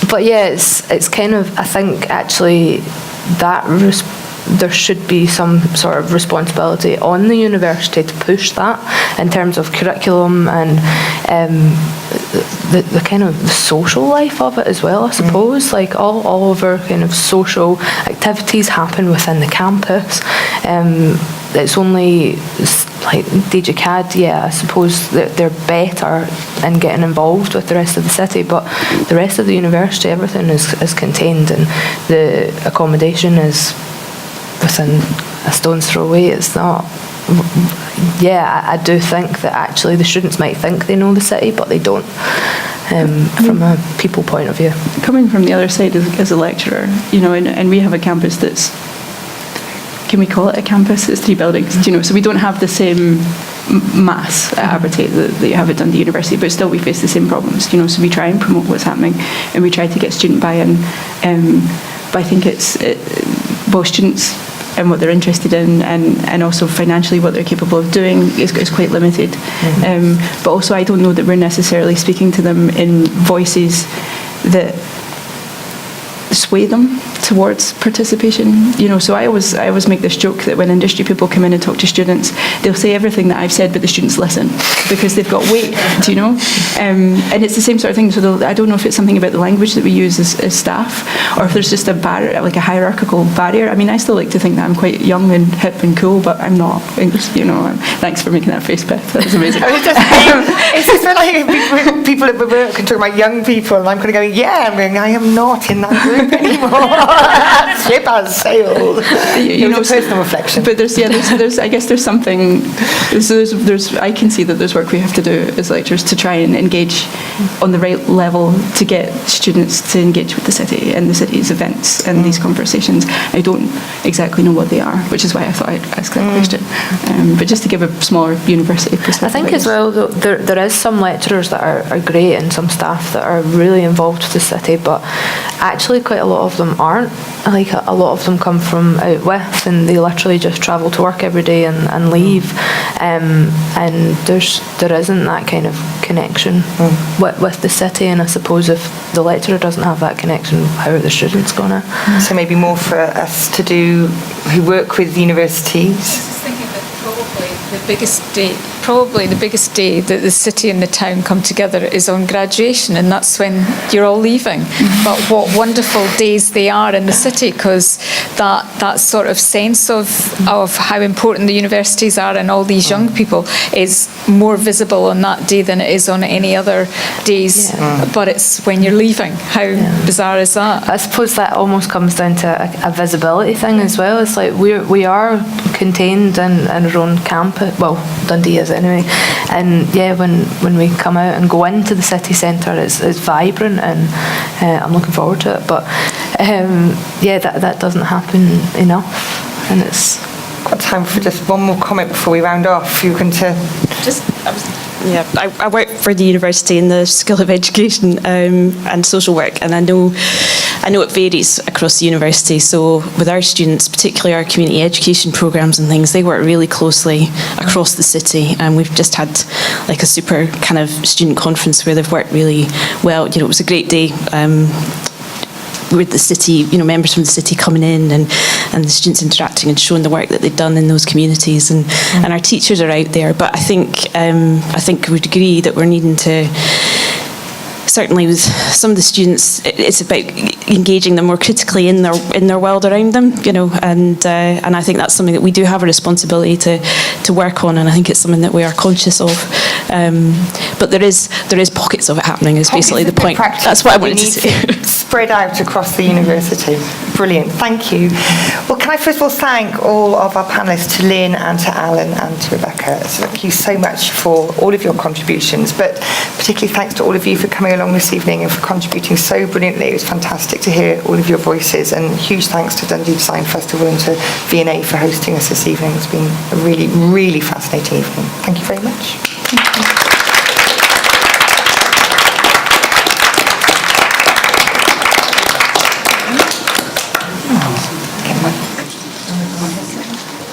But yeah, it's kind of, I think actually that there should be some sort of responsibility on the university to push that in terms of curriculum and the kind of the social life of it as well, I suppose. Like all of our kind of social activities happen within the campus. It's only like DigiCAD, I suppose that they're better in getting involved with the rest of the city, but the rest of the university, everything is contained, and the accommodation is within a stone's throw away. It's not. I do think that actually the students might think they know the city, but they don't, from a people point of view. Coming from the other side as a lecturer, and we have a campus that's, can we call it a campus? It's 3 buildings, so we don't have the same mass at Abertay that you have at Dundee University, but still we face the same problems, so we try and promote what's happening, and we try to get student buy-in, but I think both students and what they're interested in, and also financially what they're capable of doing is quite limited. But also I don't know that we're necessarily speaking to them in voices that sway them towards participation. So I always make this joke that when industry people come in and talk to students, they'll say everything that I've said, but the students listen because they've got weight, and it's the same sort of thing. So I don't know if it's something about the language that we use as staff, or if there's just a barrier, like a hierarchical barrier. I mean, I still like to think that I'm quite young and hip and cool, but I'm not. Thanks for making that face, Beth. That was amazing. It's just like people at work can talk about young people, and I'm kind of going, I am not in that group anymore. Ship has sailed. It was a personal reflection. But there's I guess there's something. There's I can see that there's work we have to do as lecturers to try and engage on the right level to get students to engage with the city and the city's events and these conversations. I don't exactly know what they are, which is why I thought I'd ask that question. But just to give a smaller university perspective. I think as well, though, there is some lecturers that are great and some staff that are really involved with the city, but actually quite a lot of them aren't. Like a lot of them come from out west, and they literally just travel to work every day and leave, and there isn't that kind of connection with the city. And I suppose if the lecturer doesn't have that connection, how are the students gonna? So maybe more for us to do who work with universities. I was thinking that probably the biggest probably the biggest day that the city and the town come together is on graduation, and that's when you're all leaving. But what wonderful days they are in the city, because that sort of sense of how important the universities are and all these young people is more visible on that day than it is on any other days. But it's when you're leaving. How bizarre is that? I suppose that almost comes down to a visibility thing as well. It's like we are contained in our own campus. Well, Dundee is anyway. And yeah, when we come out and go into the city centre, it's vibrant, and I'm looking forward to it. But yeah, that doesn't happen enough, and it's got time for just one more comment before we round off. You're going to I work for the university in the School of Education and Social Work, and I know it varies across the university. So with our students, particularly our community education programmes and things, they work really closely across the city, and we've just had like a super kind of student conference where they've worked really well. You know, it was a great day. With the city, you know, members from the city coming in and the students interacting and showing the work that they've done in those communities, and our teachers are out there. But I think we'd agree that we're needing to, certainly with some of the students, it's about engaging them more critically in their world around them, you know, and I think that's something that we do have a responsibility to work on, and I think it's something that we are conscious of. But there is pockets of it happening, is basically the point. That's what I wanted to say. Spread out across the university. Brilliant, thank you. Well, can I first of all thank all of our panellists, to Lynn and to Alan and to Rebecca. So thank you so much for all of your contributions, but particularly thanks to all of you for coming along this evening and for contributing so brilliantly. It was fantastic to hear all of your voices, and huge thanks to Dundee Design Festival and to V&A for hosting us this evening. It's been a really, really fascinating evening. Thank you very much.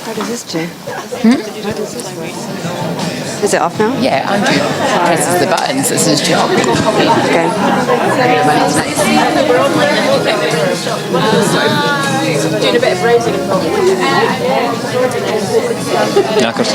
How does this do? How does this work? Is it off now? Yeah, Andrew presses the buttons. It's his job. Okay. Doing a bit of browsing and Knackers.